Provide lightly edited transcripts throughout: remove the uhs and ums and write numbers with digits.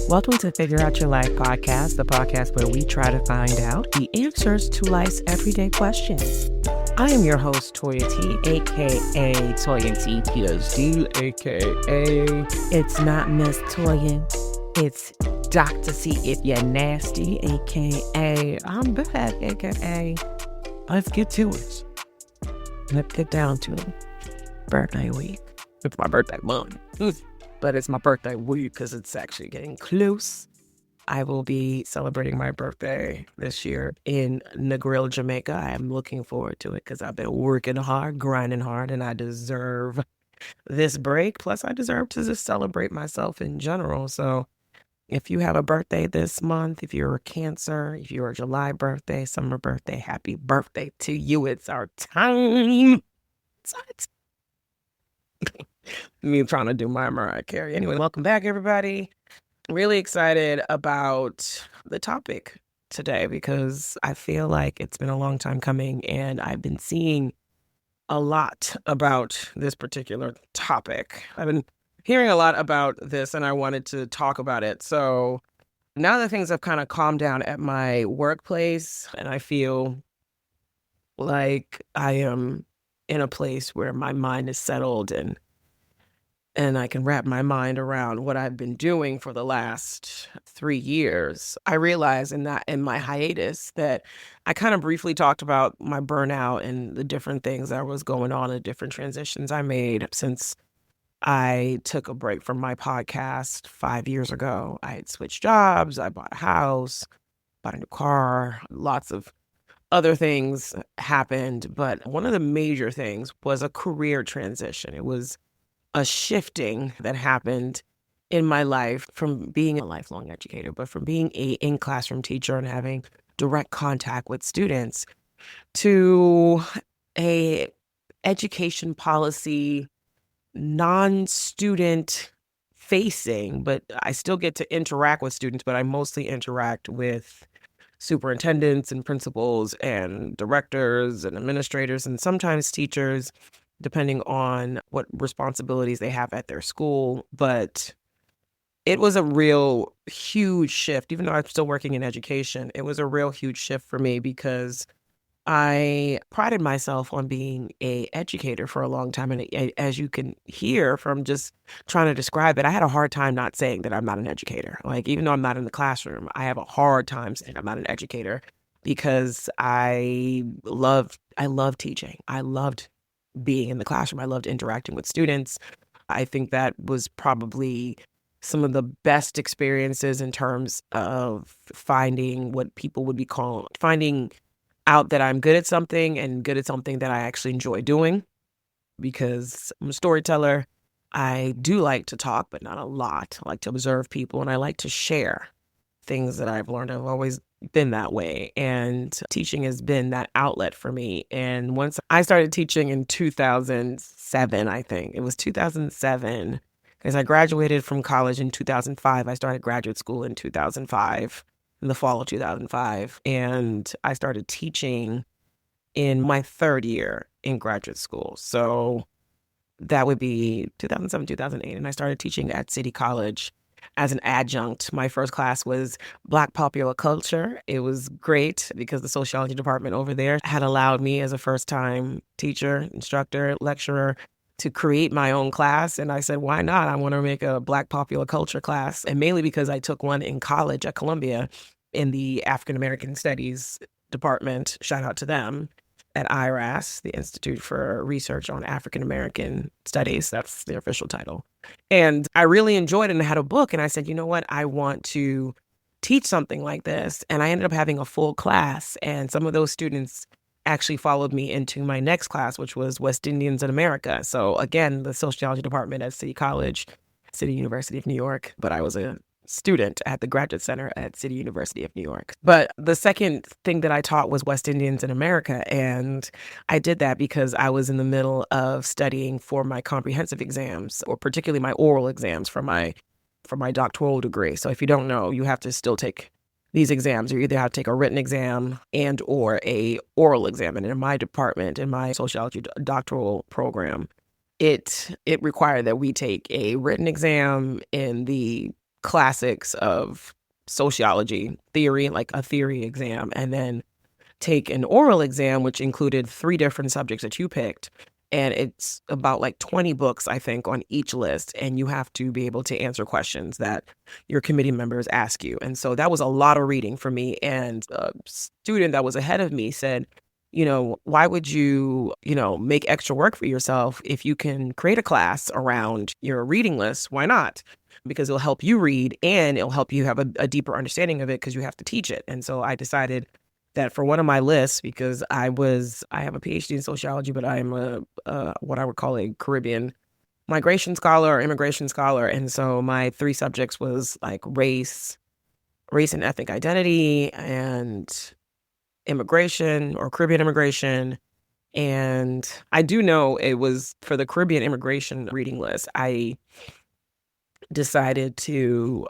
Welcome to Figure Out Your Life podcast, the podcast where we try to find out the answers to life's everyday questions. I am your host, Toya T, aka Toya T PhD, aka It's Not Miss Toya, it's Dr. C If You're Nasty, aka I'm bad, aka Let's get to it. Let's get down to it. Birthday week. It's my birthday month. But it's my birthday week because it's actually getting close. I will be celebrating my birthday this year in Negril, Jamaica. I am looking forward to it because I've been working hard, grinding hard, and I deserve this break. Plus, I deserve to just celebrate myself in general. So if you have a birthday this month, if you're a Cancer, if you're a July birthday, summer birthday, happy birthday to you. It's our time. Me trying to do my Mariah Carey. Anyway, welcome back, everybody. Really excited about the topic today because I feel like it's been a long time coming and I've been seeing a lot about this particular topic. I've been hearing a lot about this and I wanted to talk about it. So now that things have kind of calmed down at my workplace and I feel like I am in a place where my mind is settled and I can wrap my mind around what I've been doing for the last 3 years, I realized in my hiatus that I kind of briefly talked about my burnout and the different things that was going on, the different transitions I made since I took a break from my podcast 5 years ago. I had switched jobs, I bought a house, bought a new car, lots of other things happened. But one of the major things was a career transition. It was a shifting that happened in my life from being a lifelong educator, but from being a in-classroom teacher and having direct contact with students to a education policy, non-student facing, but I still get to interact with students, but I mostly interact with superintendents and principals and directors and administrators and sometimes teachers, depending on what responsibilities they have at their school. But it was a real huge shift, even though I'm still working in education. It was a real huge shift for me because I prided myself on being an educator for a long time. And as you can hear from just trying to describe it, I had a hard time not saying that I'm not an educator. Like, even though I'm not in the classroom, I have a hard time saying I'm not an educator because I loved teaching. I loved being in the classroom. I loved interacting with students. I think that was probably some of the best experiences in terms of finding what people would be called, finding out that I'm good at something and good at something that I actually enjoy doing because I'm a storyteller. I do like to talk, but not a lot. I like to observe people and I like to share things that I've learned. I've always been that way. And teaching has been that outlet for me. And once I started teaching in 2007, I think it was 2007, because I graduated from college in 2005. I started graduate school in 2005, in the fall of 2005. And I started teaching in my third year in graduate school. So that would be 2007, 2008. And I started teaching at City College as an adjunct. My first class was Black popular culture. It was great because the sociology department over there had allowed me as a first-time teacher, instructor, lecturer to create my own class. And I said, why not? I want to make a Black popular culture class. And mainly because I took one in college at Columbia in the African American Studies department. Shout out to them. At IRAS, the Institute for Research on African American Studies. That's the official title. And I really enjoyed it and I had a book. And I said, you know what? I want to teach something like this. And I ended up having a full class. And some of those students actually followed me into my next class, which was West Indians in America. So again, the sociology department at City College, City University of New York. But I was a student at the Graduate Center at City University of New York. But the second thing that I taught was West Indians in America. And I did that because I was in the middle of studying for my comprehensive exams, or particularly my oral exams for my doctoral degree. So if you don't know, you have to still take these exams. You either have to take a written exam and or a oral exam. And in my department, in my sociology doctoral program, it required that we take a written exam in the classics of sociology theory, like a theory exam, and then take an oral exam, which included 3 different subjects that you picked. And it's about like 20 books, I think, on each list. And you have to be able to answer questions that your committee members ask you. And so that was a lot of reading for me. And a student that was ahead of me said, why would you, make extra work for yourself if you can create a class around your reading list? Why not? Because it'll help you read and it'll help you have a deeper understanding of it because you have to teach it. And so I decided that for one of my lists, because I have a PhD in sociology, but I am what I would call a Caribbean migration scholar or immigration scholar. And so my 3 subjects was like race and ethnic identity, and immigration or Caribbean immigration. And I do know it was for the Caribbean immigration reading list. I decided to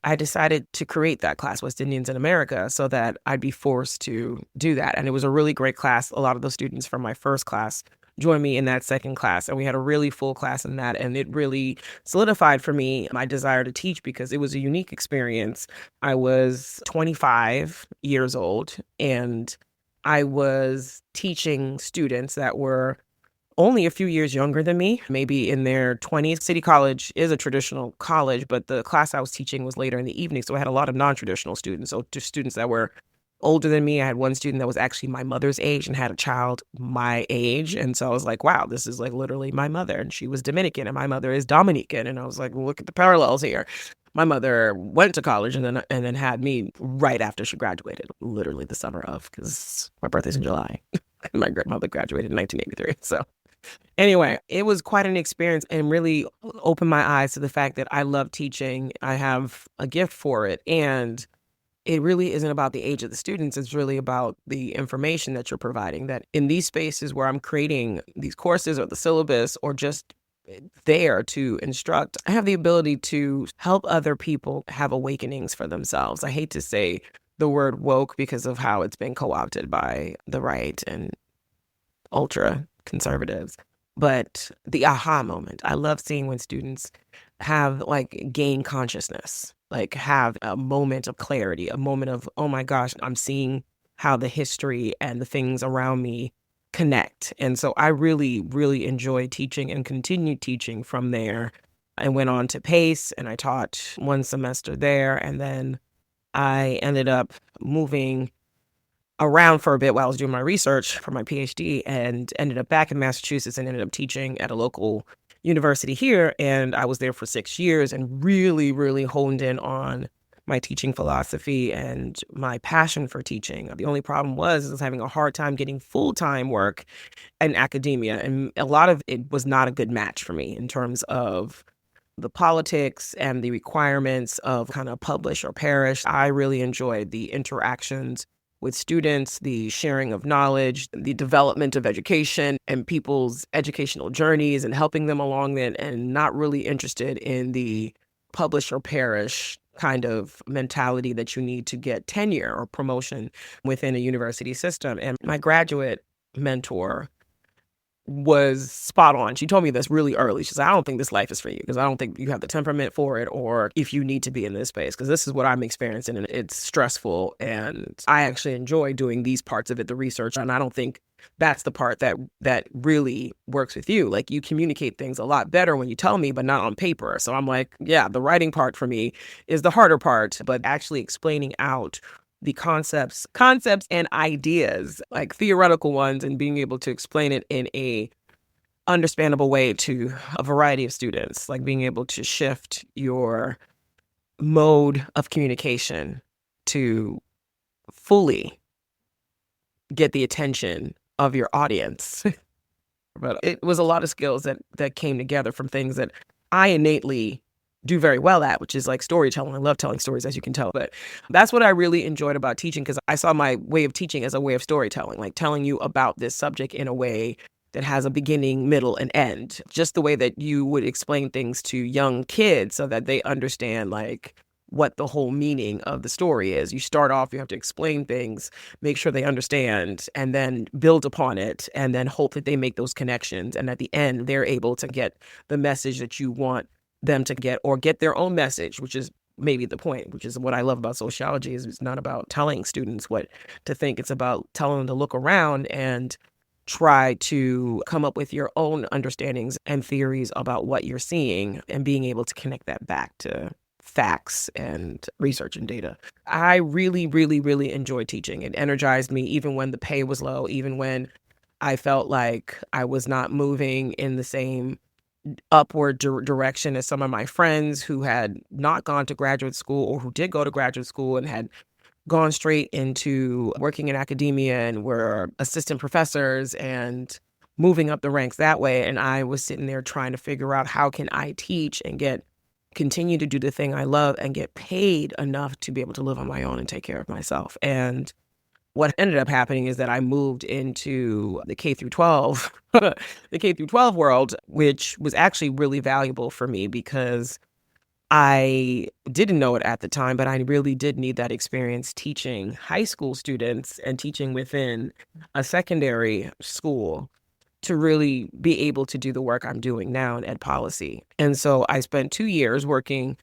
create that class, West Indians in America, so that I'd be forced to do that. And it was a really great class. A lot of the students from my first class joined me in that second class, and we had a really full class in that. And it really solidified for me my desire to teach because it was a unique experience. I was 25 years old, and I was teaching students that were only a few years younger than me, maybe in their 20s. City College is a traditional college, but the class I was teaching was later in the evening. So I had a lot of non-traditional students. So just students that were older than me. I had one student that was actually my mother's age and had a child my age. And so I was like, wow, this is like literally my mother. And she was Dominican and my mother is Dominican. And I was like, well, look at the parallels here. My mother went to college and then had me right after she graduated, literally the summer of, because my birthday's in July. My grandmother graduated in 1983. So anyway, it was quite an experience and really opened my eyes to the fact that I love teaching. I have a gift for it. And it really isn't about the age of the students. It's really about the information that you're providing, that in these spaces where I'm creating these courses or the syllabus or just there to instruct, I have the ability to help other people have awakenings for themselves. I hate to say the word woke because of how it's been co-opted by the right and ultra conservatives. But the aha moment, I love seeing when students have gain consciousness, have a moment of clarity, a moment of, oh my gosh, I'm seeing how the history and the things around me connect. And so I really, really enjoyed teaching and continued teaching from there. I went on to PACE and I taught one semester there. And then I ended up moving around for a bit while I was doing my research for my PhD and ended up back in Massachusetts and ended up teaching at a local university here. And I was there for 6 years and really, really honed in on my teaching philosophy and my passion for teaching. The only problem was I was having a hard time getting full-time work in academia. And a lot of it was not a good match for me in terms of the politics and the requirements of kind of publish or perish. I really enjoyed the interactions with students, the sharing of knowledge, the development of education and people's educational journeys and helping them along it, and not really interested in the publish or perish kind of mentality that you need to get tenure or promotion within a university system. And my graduate mentor was spot on. She told me this really early. She said, I don't think this life is for you because I don't think you have the temperament for it or if you need to be in this space, because this is what I'm experiencing and it's stressful. And I actually enjoy doing these parts of it, the research. And I don't think that's the part that really works with you. You communicate things a lot better when you tell me, but not on paper. So I'm like, yeah, the writing part for me is the harder part, but actually explaining out the concepts and ideas, theoretical ones, and being able to explain it in a understandable way to a variety of students, being able to shift your mode of communication to fully get the attention of your audience. But it was a lot of skills that came together from things that I innately do very well at, which is storytelling. I love telling stories, as you can tell. But that's what I really enjoyed about teaching, because I saw my way of teaching as a way of storytelling, telling you about this subject in a way that has a beginning, middle, and end. Just the way that you would explain things to young kids so that they understand what the whole meaning of the story is. You start off, you have to explain things, make sure they understand, and then build upon it, and then hope that they make those connections. And at the end, they're able to get the message that you want them to get, or get their own message, which is maybe the point, which is what I love about sociology, is it's not about telling students what to think. It's about telling them to look around and try to come up with your own understandings and theories about what you're seeing and being able to connect that back to facts and research and data. I really, really, really enjoyed teaching. It energized me even when the pay was low, even when I felt like I was not moving in the same upward direction as some of my friends who had not gone to graduate school or who did go to graduate school and had gone straight into working in academia and were assistant professors and moving up the ranks that way. And I was sitting there trying to figure out how can I teach and continue to do the thing I love and get paid enough to be able to live on my own and take care of myself. And what ended up happening is that I moved into the K through 12, the K through 12 world, which was actually really valuable for me because I didn't know it at the time, but I really did need that experience teaching high school students and teaching within a secondary school to really be able to do the work I'm doing now in ed policy. And so I spent 2 years working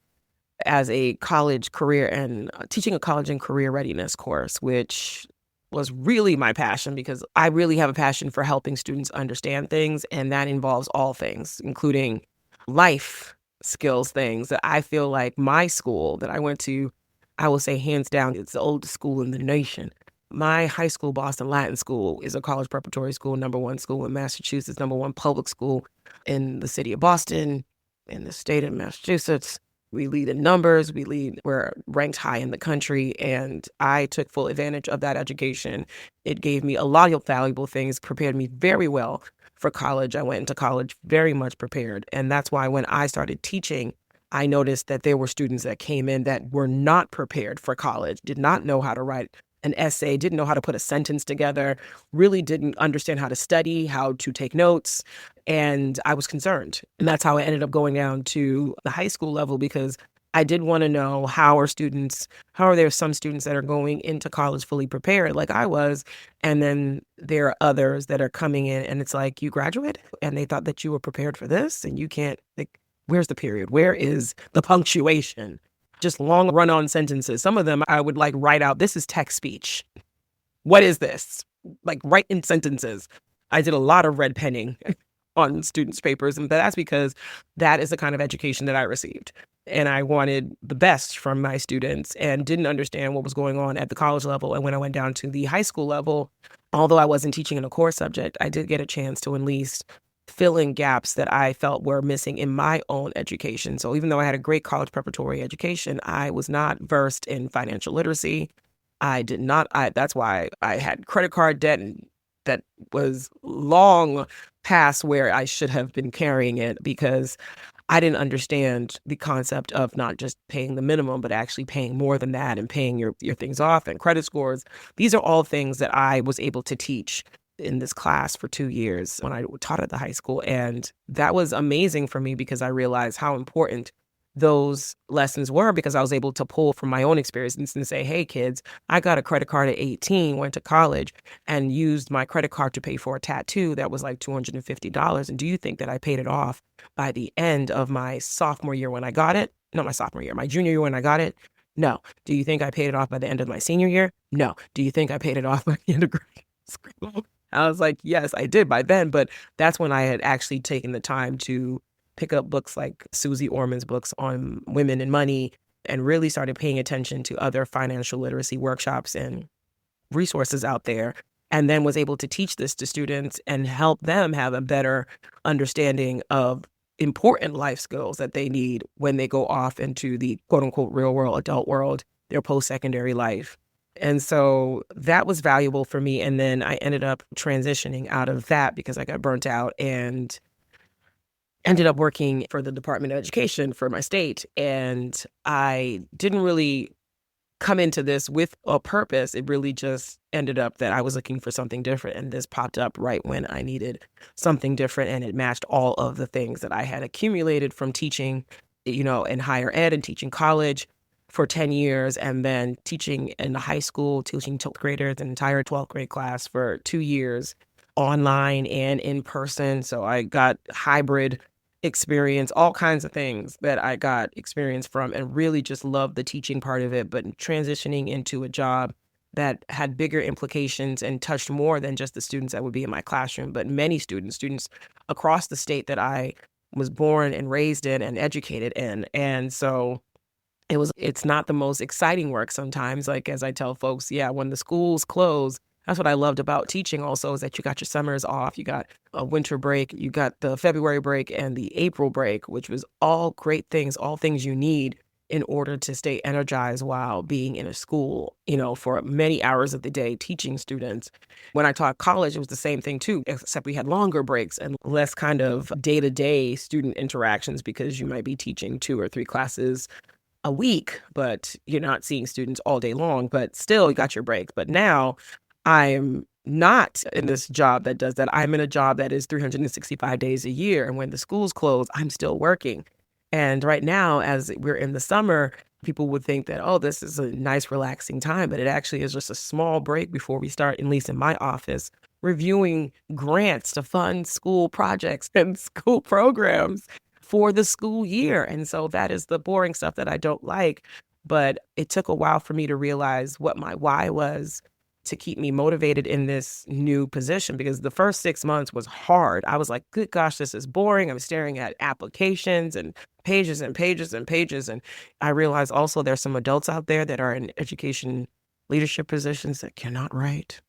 as a college career and teaching a college and career readiness course, which was really my passion because I really have a passion for helping students understand things. And that involves all things, including life skills things that I feel like my school that I went to, I will say hands down, it's the oldest school in the nation. My high school, Boston Latin School, is a college preparatory school, #1 school in Massachusetts, #1 public school in the city of Boston, in the state of Massachusetts. We lead in numbers, we're ranked high in the country, and I took full advantage of that education. It gave me a lot of valuable things, prepared me very well for college. I went into college very much prepared, and that's why when I started teaching, I noticed that there were students that came in that were not prepared for college, did not know how to write an essay, didn't know how to put a sentence together, really didn't understand how to study, how to take notes. And I was concerned. And that's how I ended up going down to the high school level because I did want to know how are there some students that are going into college fully prepared like I was, and then there are others that are coming in and it's like, you graduated and they thought that you were prepared for this and you can't, like, where's the period? Where is the punctuation? Just long run-on sentences. Some of them I would like write out, this is text speech. What is this? Like write in sentences. I did a lot of red penning on students' papers, and that's because that is the kind of education that I received. And I wanted the best from my students and didn't understand what was going on at the college level. And when I went down to the high school level, although I wasn't teaching in a core subject, I did get a chance to at least fill in gaps that I felt were missing in my own education. So even though I had a great college preparatory education, I was not versed in financial literacy. That's why I had credit card debt and that was long past where I should have been carrying it because I didn't understand the concept of not just paying the minimum, but actually paying more than that and paying your things off and credit scores. These are all things that I was able to teach in this class for 2 years when I taught at the high school. And that was amazing for me because I realized how important those lessons were because I was able to pull from my own experience and say, hey, kids, I got a credit card at 18, went to college and used my credit card to pay for a tattoo that was like $250. And do you think that I paid it off by the end of my sophomore year when I got it? Not my sophomore year, my junior year when I got it? No. Do you think I paid it off by the end of my senior year? No. Do you think I paid it off by the end of grade school? I was like, yes, I did by then. But that's when I had actually taken the time to pick up books like Susie Orman's books on women and money and really started paying attention to other financial literacy workshops and resources out there. And then was able to teach this to students and help them have a better understanding of important life skills that they need when they go off into the quote unquote real world, adult world, their post-secondary life. And so that was valuable for me. And then I ended up transitioning out of that because I got burnt out and ended up working for the Department of Education for my state. And I didn't really come into this with a purpose. It really just ended up that I was looking for something different. And this popped up right when I needed something different. And it matched all of the things that I had accumulated from teaching, in higher ed and teaching college for 10 years. And then teaching in high school, teaching 12th graders, an entire 12th grade class for 2 years, online and in person. So I got hybrid experience, all kinds of things that I got experience from and really just loved the teaching part of it, but transitioning into a job that had bigger implications and touched more than just the students that would be in my classroom, but many students across the state that I was born and raised in and educated in. And so it's not the most exciting work sometimes. Like, as I tell folks, yeah, when the schools close, that's what I loved about teaching also, is that you got your summers off, you got a winter break, you got the February break and the April break, which was all great things, all things you need in order to stay energized while being in a school, for many hours of the day teaching students. When I taught college, it was the same thing too, except we had longer breaks and less kind of day-to-day student interactions because you might be teaching 2 or 3 classes a week, but you're not seeing students all day long, but still you got your breaks. But now I'm not in this job that does that. I'm in a job that is 365 days a year. And when the schools close, I'm still working. And right now, as we're in the summer, people would think that, oh, this is a nice, relaxing time. But it actually is just a small break before we start, at least in my office, reviewing grants to fund school projects and school programs for the school year. And so that is the boring stuff that I don't like. But it took a while for me to realize what my why was to keep me motivated in this new position, because the first 6 months was hard. I was like, good gosh, this is boring. I'm staring at applications and pages and pages and pages. And I realized also there's some adults out there that are in education leadership positions that cannot write.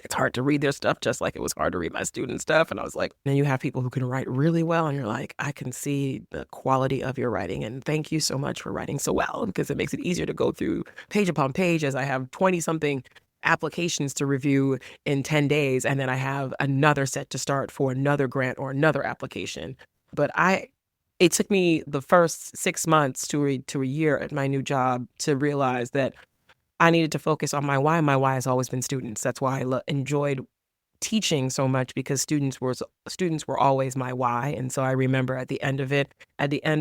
It's hard to read their stuff, just like it was hard to read my student stuff. And I was like, then you have people who can write really well. And you're like, I can see the quality of your writing. And thank you so much for writing so well, because it makes it easier to go through page upon page, as I have 20 something applications to review in 10 days. And then I have another set to start for another grant or another application. But it took me the first 6 months to a year at my new job to realize that I needed to focus on my why. My why has always been students. That's why I enjoyed teaching so much, because students were always my why. And so I remember at the end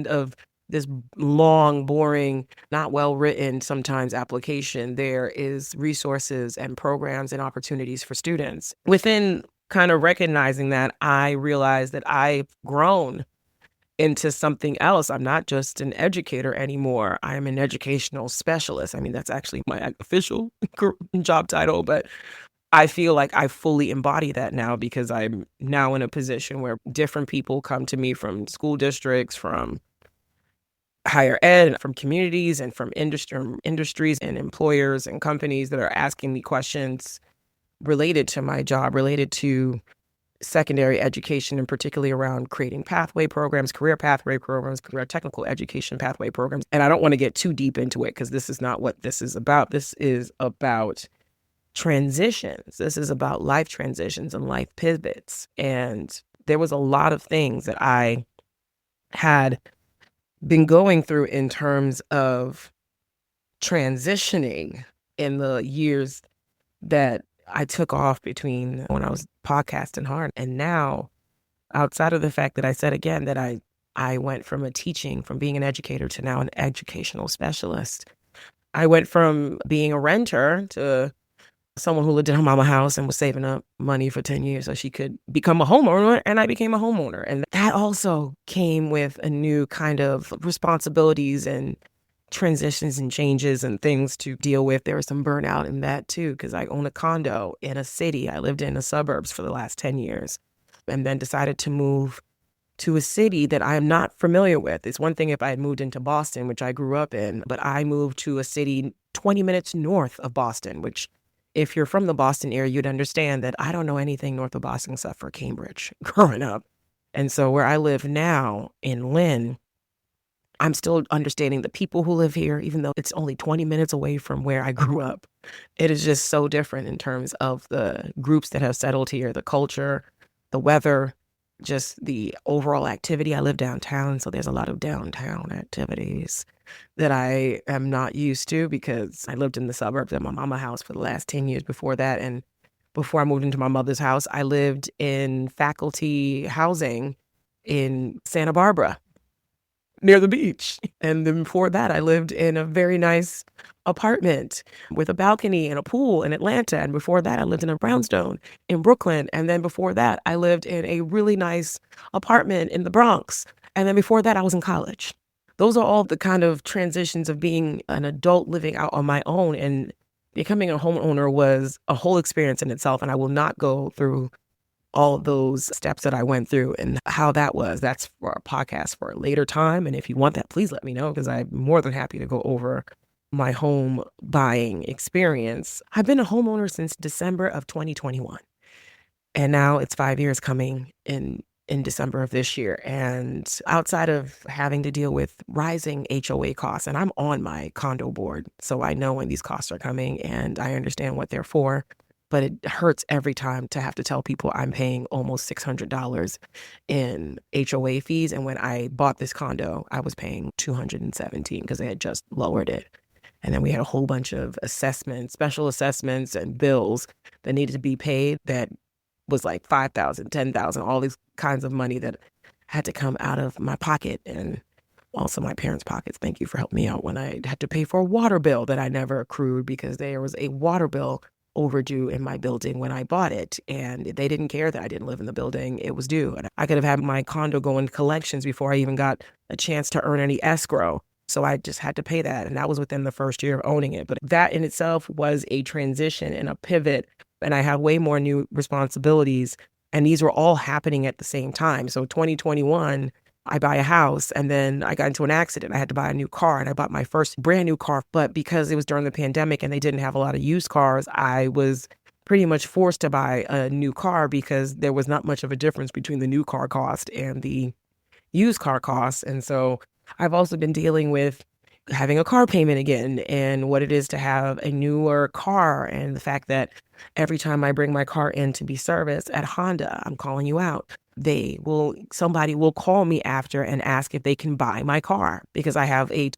of this long, boring, not well written sometimes application, there is resources and programs and opportunities for students. Within kind of recognizing that, I realized that I've grown into something else. I'm not just an educator anymore. I'm an educational specialist. I mean, that's actually my official job title, but I feel like I fully embody that now, because I'm now in a position where different people come to me from school districts, from higher ed, from communities, and from industries and employers and companies that are asking me questions related to my job, related to secondary education, and particularly around creating pathway programs, career pathway programs, career technical education pathway programs. And I don't want to get too deep into it, because this is not what this is about. This is about transitions. This is about life transitions and life pivots. And there was a lot of things that I had been going through in terms of transitioning in the years that I took off between when I was podcasting hard. And now, outside of the fact that I said again that I went from being an educator to now an educational specialist. I went from being a renter to someone who lived in her mama house and was saving up money for 10 years so she could become a homeowner, and I became a homeowner. And that also came with a new kind of responsibilities and transitions and changes and things to deal with. There was some burnout in that too, because I own a condo in a city. I lived in the suburbs for the last 10 years and then decided to move to a city that I am not familiar with. It's one thing if I had moved into Boston, which I grew up in, but I moved to a city 20 minutes north of Boston, which, if you're from the Boston area, you'd understand that I don't know anything north of Boston except for Cambridge growing up. And so where I live now in Lynn, I'm still understanding the people who live here, even though it's only 20 minutes away from where I grew up. It is just so different in terms of the groups that have settled here, the culture, the weather, just the overall activity. I live downtown, so there's a lot of downtown activities that I am not used to, because I lived in the suburbs at my mama house for the last 10 years before that. And before I moved into my mother's house, I lived in faculty housing in Santa Barbara. near the beach. And then before that, I lived in a very nice apartment with a balcony and a pool in Atlanta. And before that, I lived in a brownstone in Brooklyn. And then before that, I lived in a really nice apartment in the Bronx. And then before that, I was in college. Those are all the kind of transitions of being an adult living out on my own. And becoming a homeowner was a whole experience in itself. And I will not go through all of those steps that I went through and how that was. That's for a podcast for a later time. And if you want that, please let me know, because I'm more than happy to go over my home buying experience. I've been a homeowner since December of 2021. And now it's 5 years coming in December of this year. And outside of having to deal with rising HOA costs, and I'm on my condo board, so I know when these costs are coming and I understand what they're for. But it hurts every time to have to tell people I'm paying almost $600 in HOA fees. And when I bought this condo, I was paying $217 because they had just lowered it. And then we had a whole bunch of assessments, special assessments and bills that needed to be paid that was like $5,000, $10,000, all these kinds of money that had to come out of my pocket and also my parents' pockets. Thank you for helping me out when I had to pay for a water bill that I never accrued because there was a water bill overdue in my building when I bought it. And they didn't care that I didn't live in the building. It was due. And I could have had my condo go into collections before I even got a chance to earn any escrow. So I just had to pay that. And that was within the first year of owning it. But that in itself was a transition and a pivot. And I have way more new responsibilities. And these were all happening at the same time. So 2021, I buy a house and then I got into an accident. I had to buy a new car and I bought my first brand new car. But because it was during the pandemic and they didn't have a lot of used cars, I was pretty much forced to buy a new car because there was not much of a difference between the new car cost and the used car cost. And so I've also been dealing with having a car payment again and what it is to have a newer car and the fact that every time I bring my car in to be serviced at Honda, I'm calling you out. Somebody will call me after and ask if they can buy my car because I have a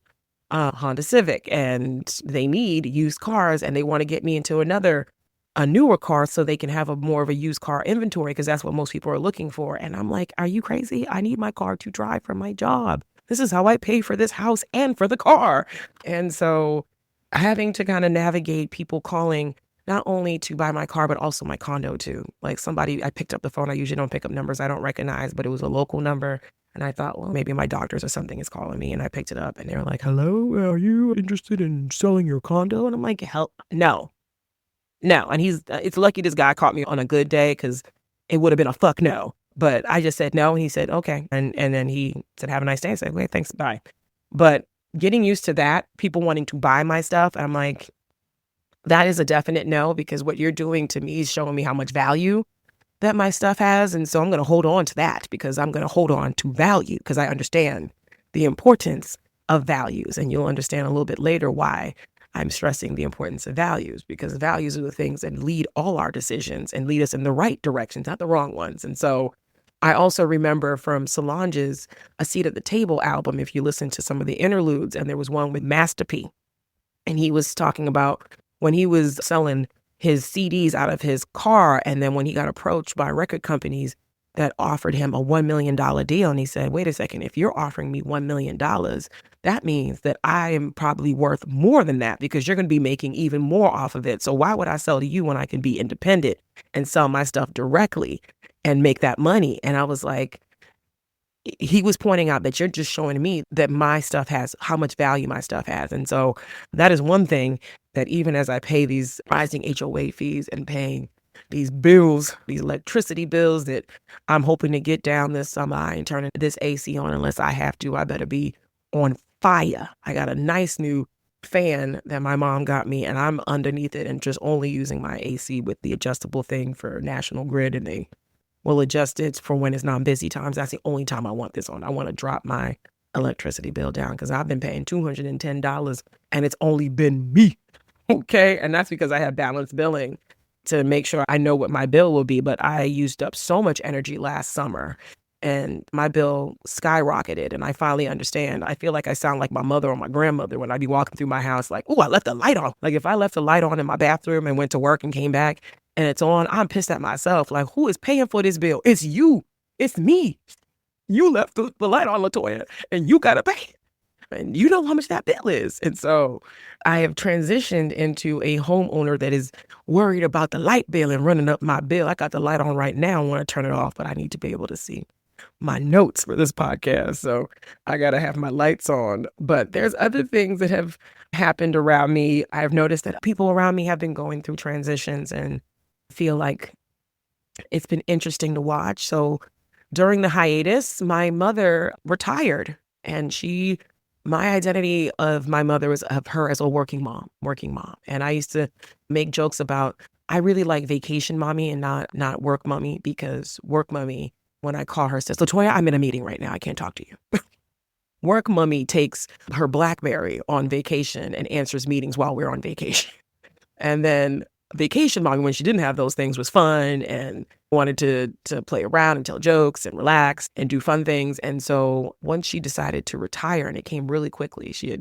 Honda Civic and they need used cars and they want to get me into a newer car so they can have more of a used car inventory because that's what most people are looking for. And I'm like, are you crazy? I need my car to drive for my job. This is how I pay for this house and for the car. And so having to kind of navigate people calling not only to buy my car, but also my condo too. Like I picked up the phone. I usually don't pick up numbers I don't recognize, but it was a local number. And I thought, well, maybe my doctors or something is calling me. And I picked it up and they were like, hello, are you interested in selling your condo? And I'm like, hell, no. And it's lucky this guy caught me on a good day because it would have been a fuck no. But I just said no. And he said, okay. And then he said, have a nice day. I said, okay, thanks, bye. But getting used to that, people wanting to buy my stuff, I'm like, that is a definite no, because what you're doing to me is showing me how much value that my stuff has. And so I'm going to hold on to that because I'm going to hold on to value because I understand the importance of values. And you'll understand a little bit later why I'm stressing the importance of values, because values are the things that lead all our decisions and lead us in the right directions, not the wrong ones. And so I also remember from Solange's A Seat at the Table album, if you listen to some of the interludes, and there was one with Master P, and he was talking about when he was selling his CDs out of his car, and then when he got approached by record companies that offered him a $1 million deal, and he said, wait a second, if you're offering me $1 million, that means that I am probably worth more than that because you're going to be making even more off of it. So why would I sell to you when I can be independent and sell my stuff directly and make that money? And I was like, he was pointing out that you're just showing me that my stuff has, how much value my stuff has. And so that is one thing that even as I pay these rising HOA fees and paying these bills, these electricity bills that I'm hoping to get down this summer, I ain't turning this AC on unless I have to. I better be on fire. I got a nice new fan that my mom got me and I'm underneath it and just only using my AC with the adjustable thing for National Grid, and they will adjust it for when it's not busy times. That's the only time I want this on. I want to drop my electricity bill down because I've been paying $210 and it's only been me. Okay. And that's because I have balanced billing to make sure I know what my bill will be. But I used up so much energy last summer and my bill skyrocketed. And I finally understand. I feel like I sound like my mother or my grandmother when I be walking through my house like, oh, I left the light on. Like if I left the light on in my bathroom and went to work and came back and it's on, I'm pissed at myself. Like, who is paying for this bill? It's you. It's me. You left the light on, Latoya, and you got to pay. And you know how much that bill is. And so I have transitioned into a homeowner that is worried about the light bill and running up my bill. I got the light on right now. I want to turn it off, but I need to be able to see my notes for this podcast. So I got to have my lights on. But there's other things that have happened around me. I've noticed that people around me have been going through transitions and feel like it's been interesting to watch. So during the hiatus, my mother retired, and my identity of my mother was of her as a working mom. And I used to make jokes about, I really like vacation mommy and not work mommy, because work mommy, when I call her, says, Latoya, I'm in a meeting right now. I can't talk to you. Work mommy takes her BlackBerry on vacation and answers meetings while we're on vacation. And then vacation mommy, when she didn't have those things, was fun and wanted to play around and tell jokes and relax and do fun things. And so once she decided to retire, and it came really quickly, she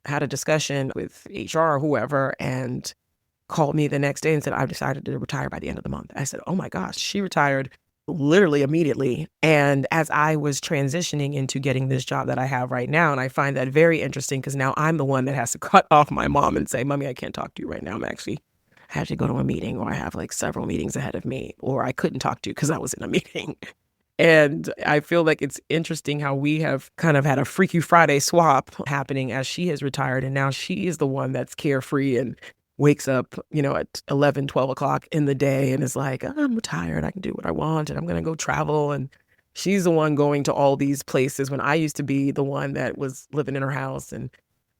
had a discussion with HR or whoever and called me the next day and said, I've decided to retire by the end of the month. I said, oh my gosh, she retired literally immediately. And as I was transitioning into getting this job that I have right now, and I find that very interesting, because now I'm the one that has to cut off my mom and say, Mommy, I can't talk to you right now. I had to go to a meeting, or I have like several meetings ahead of me, or I couldn't talk to you because I was in a meeting. And I feel like it's interesting how we have kind of had a Freaky Friday swap happening as she has retired. And now she is the one that's carefree and wakes up, at 11, 12 o'clock in the day and is like, I'm retired. I can do what I want, and I'm going to go travel. And she's the one going to all these places, when I used to be the one that was living in her house and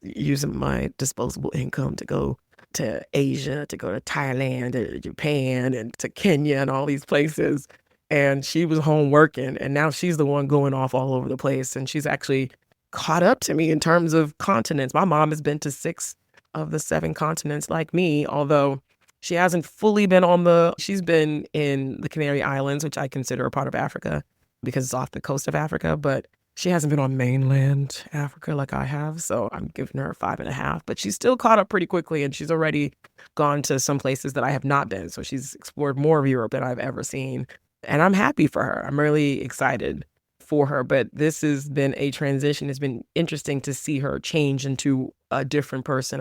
using my disposable income to go to Asia, to go to Thailand, to Japan, and to Kenya, and all these places. And she was home working, and now she's the one going off all over the place. And she's actually caught up to me in terms of continents. My mom has been to 6 of the 7 continents like me, although she hasn't fully been she's been in the Canary Islands, which I consider a part of Africa because it's off the coast of Africa, but she hasn't been on mainland Africa like I have. So I'm giving her a 5.5, but she's still caught up pretty quickly, and she's already gone to some places that I have not been. So she's explored more of Europe than I've ever seen. And I'm happy for her. I'm really excited for her, but this has been a transition. It's been interesting to see her change into a different person.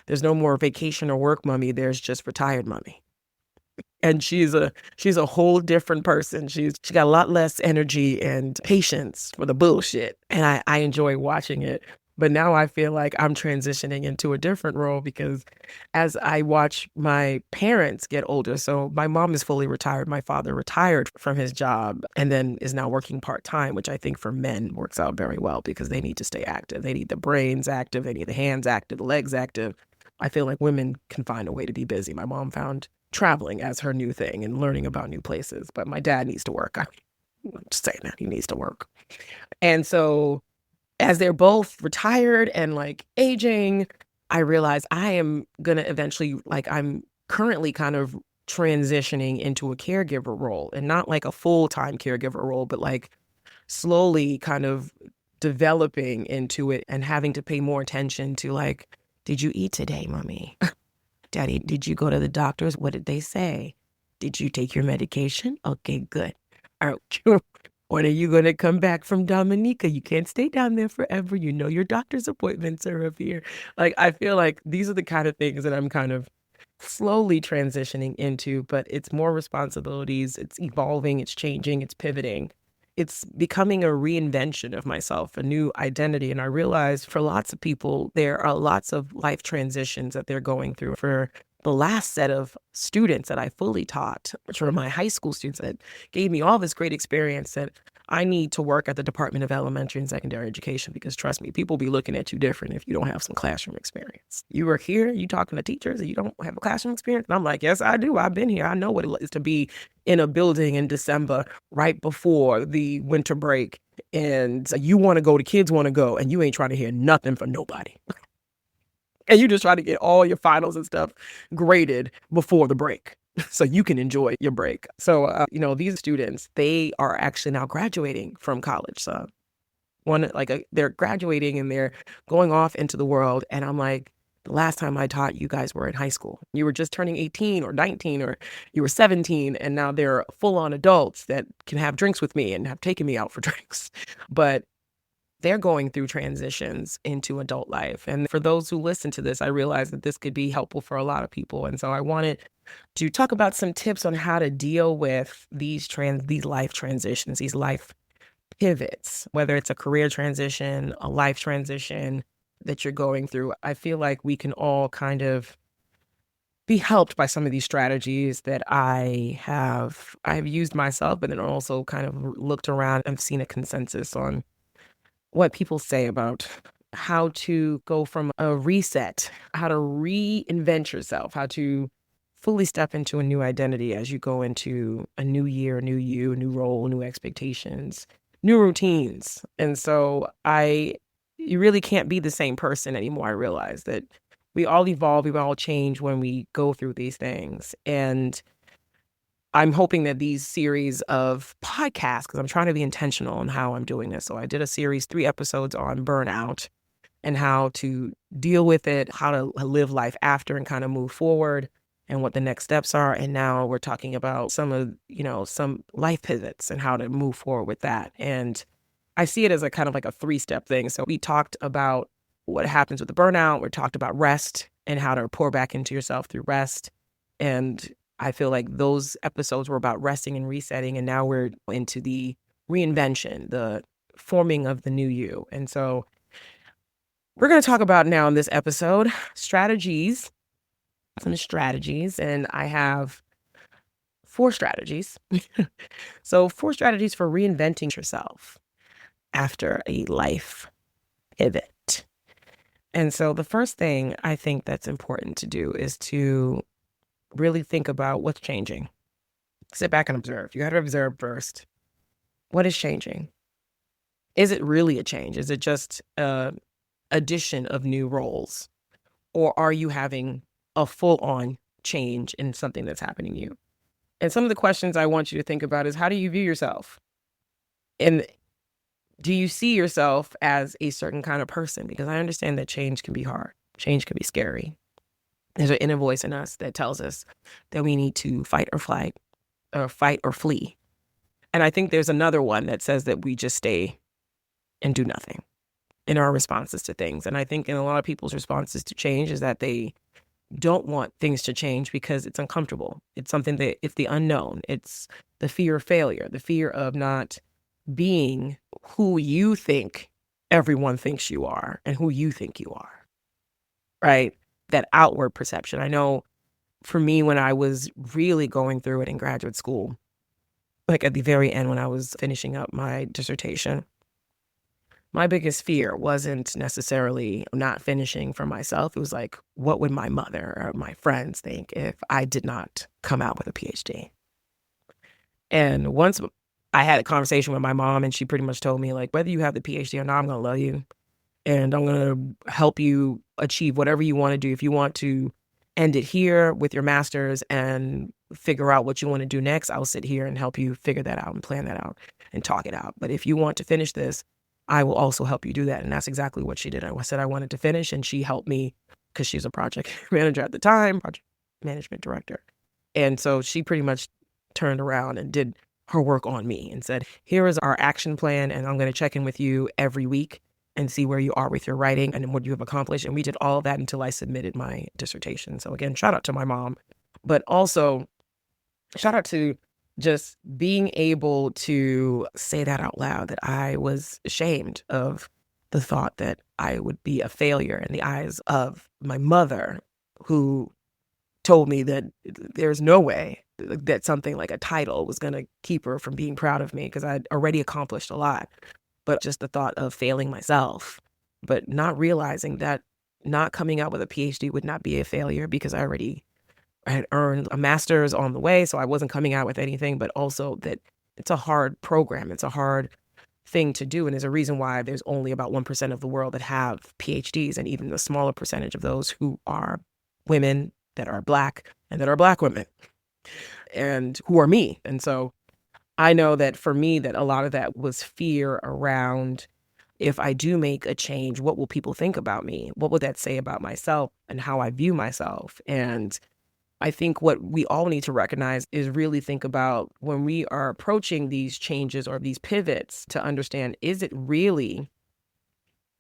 There's no more vacation or work mommy. There's just retired mommy. And she's a whole different person. She got a lot less energy and patience for the bullshit. And I enjoy watching it. But now I feel like I'm transitioning into a different role, because as I watch my parents get older, so my mom is fully retired. My father retired from his job and then is now working part-time, which I think for men works out very well, because they need to stay active. They need the brains active. They need the hands active, the legs active. I feel like women can find a way to be busy. My mom found traveling as her new thing and learning about new places. But my dad needs to work. I'm just saying that he needs to work. And so as they're both retired and like aging, I realize I am going to eventually, I'm currently kind of transitioning into a caregiver role, and not like a full-time caregiver role, but like slowly kind of developing into it and having to pay more attention to, like, did you eat today, mommy? Daddy, did you go to the doctors? What did they say? Did you take your medication? Okay, good. All right. When are you going to come back from Dominica? You can't stay down there forever. You know your doctor's appointments are up here. Like, I feel like these are the kind of things that I'm kind of slowly transitioning into, but it's more responsibilities. It's evolving. It's changing. It's pivoting. It's becoming a reinvention of myself, a new identity. And I realize for lots of people, there are lots of life transitions that they're going through. For the last set of students that I fully taught, which were my high school students that gave me all this great experience, that I need to work at the Department of Elementary and Secondary Education, because trust me, people be looking at you different if you don't have some classroom experience. You are here, you talking to teachers, and you don't have a classroom experience? And I'm like, yes, I do. I've been here. I know what it is to be in a building in December right before the winter break, and you want to go, the kids want to go, and you ain't trying to hear nothing from nobody. And you just try to get all your finals and stuff graded before the break so you can enjoy your break. So, these students, they are actually now graduating from college. So they're graduating and they're going off into the world. And I'm like, The last time I taught, you guys were in high school. You were just turning 18 or 19, or you were 17, and now they're full-on adults that can have drinks with me and have taken me out for drinks. But they're going through transitions into adult life. And for those who listen to this, I realize that this could be helpful for a lot of people. And so I wanted to talk about some tips on how to deal with these life transitions, these life pivots, whether it's a career transition, a life transition that you're going through. I feel like we can all kind of be helped by some of these strategies that I've used myself, but then also kind of looked around and seen a consensus on what people say about how to go from a reset, how to reinvent yourself, how to fully step into a new identity as you go into a new year, new you, new role, new expectations, new routines. And so you really can't be the same person anymore. I realize that we all evolve, we all change when we go through these things. And I'm hoping that these series of podcasts, because I'm trying to be intentional on how I'm doing this. So I did a series, 3 episodes on burnout and how to deal with it, how to live life after and kind of move forward and what the next steps are. And now we're talking about some life pivots and how to move forward with that. And I see it as a kind of like a 3-step thing. So we talked about what happens with the burnout. We talked about rest and how to pour back into yourself through rest. And I feel like those episodes were about resting and resetting. And now we're into the reinvention, the forming of the new you. And so we're going to talk about now in this episode some strategies. And I have 4 strategies. So 4 strategies for reinventing yourself after a life pivot. And so the first thing I think that's important to do is to really think about what's changing. Sit back and observe. You got to observe first. What is changing? Is it really a change? Is it just an addition of new roles? Or are you having a full-on change in something that's happening to you? And some of the questions I want you to think about is, how do you view yourself? And do you see yourself as a certain kind of person? Because I understand that change can be hard. Change can be scary. There's an inner voice in us that tells us that we need to fight or flight, or fight or flee. And I think there's another one that says that we just stay and do nothing in our responses to things. And I think in a lot of people's responses to change is that they don't want things to change because it's uncomfortable. It's something that it's the unknown. It's the fear of failure, the fear of not being who you think everyone thinks you are and who you think you are, right? That outward perception. I know for me, when I was really going through it in graduate school, like at the very end when I was finishing up my dissertation, my biggest fear wasn't necessarily not finishing for myself. It was like, what would my mother or my friends think if I did not come out with a PhD? And once I had a conversation with my mom, and she pretty much told me, like, whether you have the PhD or not, I'm going to love you. And I'm going to help you achieve whatever you want to do. If you want to end it here with your master's and figure out what you want to do next, I'll sit here and help you figure that out and plan that out and talk it out. But if you want to finish this, I will also help you do that. And that's exactly what she did. I said I wanted to finish, and she helped me because she's a project manager at the time, project management director. And so she pretty much turned around and did her work on me and said, here is our action plan, and I'm going to check in with you every week and see where you are with your writing and what you have accomplished. And we did all of that until I submitted my dissertation. So again, shout out to my mom, but also shout out to just being able to say that out loud, that I was ashamed of the thought that I would be a failure in the eyes of my mother, who told me that there's no way that something like a title was going to keep her from being proud of me because I'd already accomplished a lot. But just the thought of failing myself, but not realizing that not coming out with a PhD would not be a failure because I had earned a master's on the way. So I wasn't coming out with anything, but also that it's a hard program. It's a hard thing to do. And there's a reason why there's only about 1% of the world that have PhDs, and even the smaller percentage of those who are women that are Black and that are Black women and who are me. And so I know that for me, that a lot of that was fear around if I do make a change, what will people think about me? What will that say about myself and how I view myself? And I think what we all need to recognize is really think about when we are approaching these changes or these pivots to understand, is it really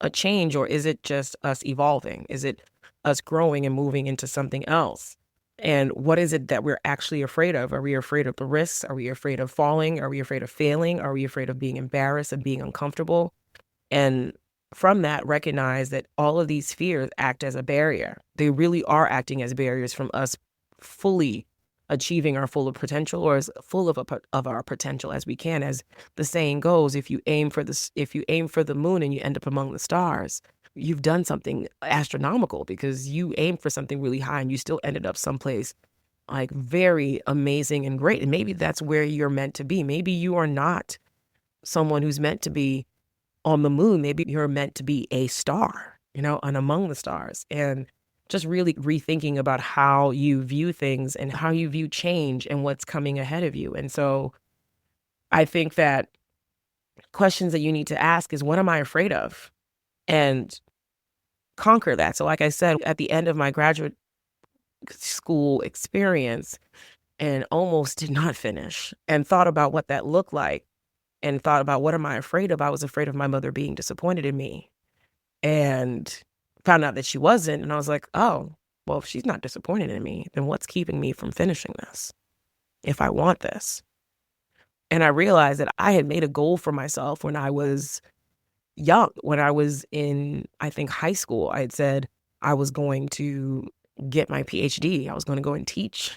a change or is it just us evolving? Is it us growing and moving into something else? And what is it that we're actually afraid of? Are we afraid of the risks? Are we afraid of falling? Are we afraid of failing? Are we afraid of being embarrassed and being uncomfortable? And from that, recognize that all of these fears act as a barrier. They really are acting as barriers from us fully achieving our full potential, or as full of our potential as we can. As the saying goes, if you aim for the moon and you end up among the stars, you've done something astronomical because you aimed for something really high and you still ended up someplace like very amazing and great. And maybe that's where you're meant to be. Maybe you are not someone who's meant to be on the moon. Maybe you're meant to be a star, and among the stars. And just really rethinking about how you view things and how you view change and what's coming ahead of you. And so I think that questions that you need to ask is, what am I afraid of? And conquer that. So like I said, at the end of my graduate school experience, and almost did not finish, and thought about what that looked like, and thought about what am I afraid of? I was afraid of my mother being disappointed in me, and found out that she wasn't. And I was like, oh, well, if she's not disappointed in me, then what's keeping me from finishing this if I want this? And I realized that I had made a goal for myself when I was young. When I was in, I think, high school, I had said I was going to get my PhD. I was going to go and teach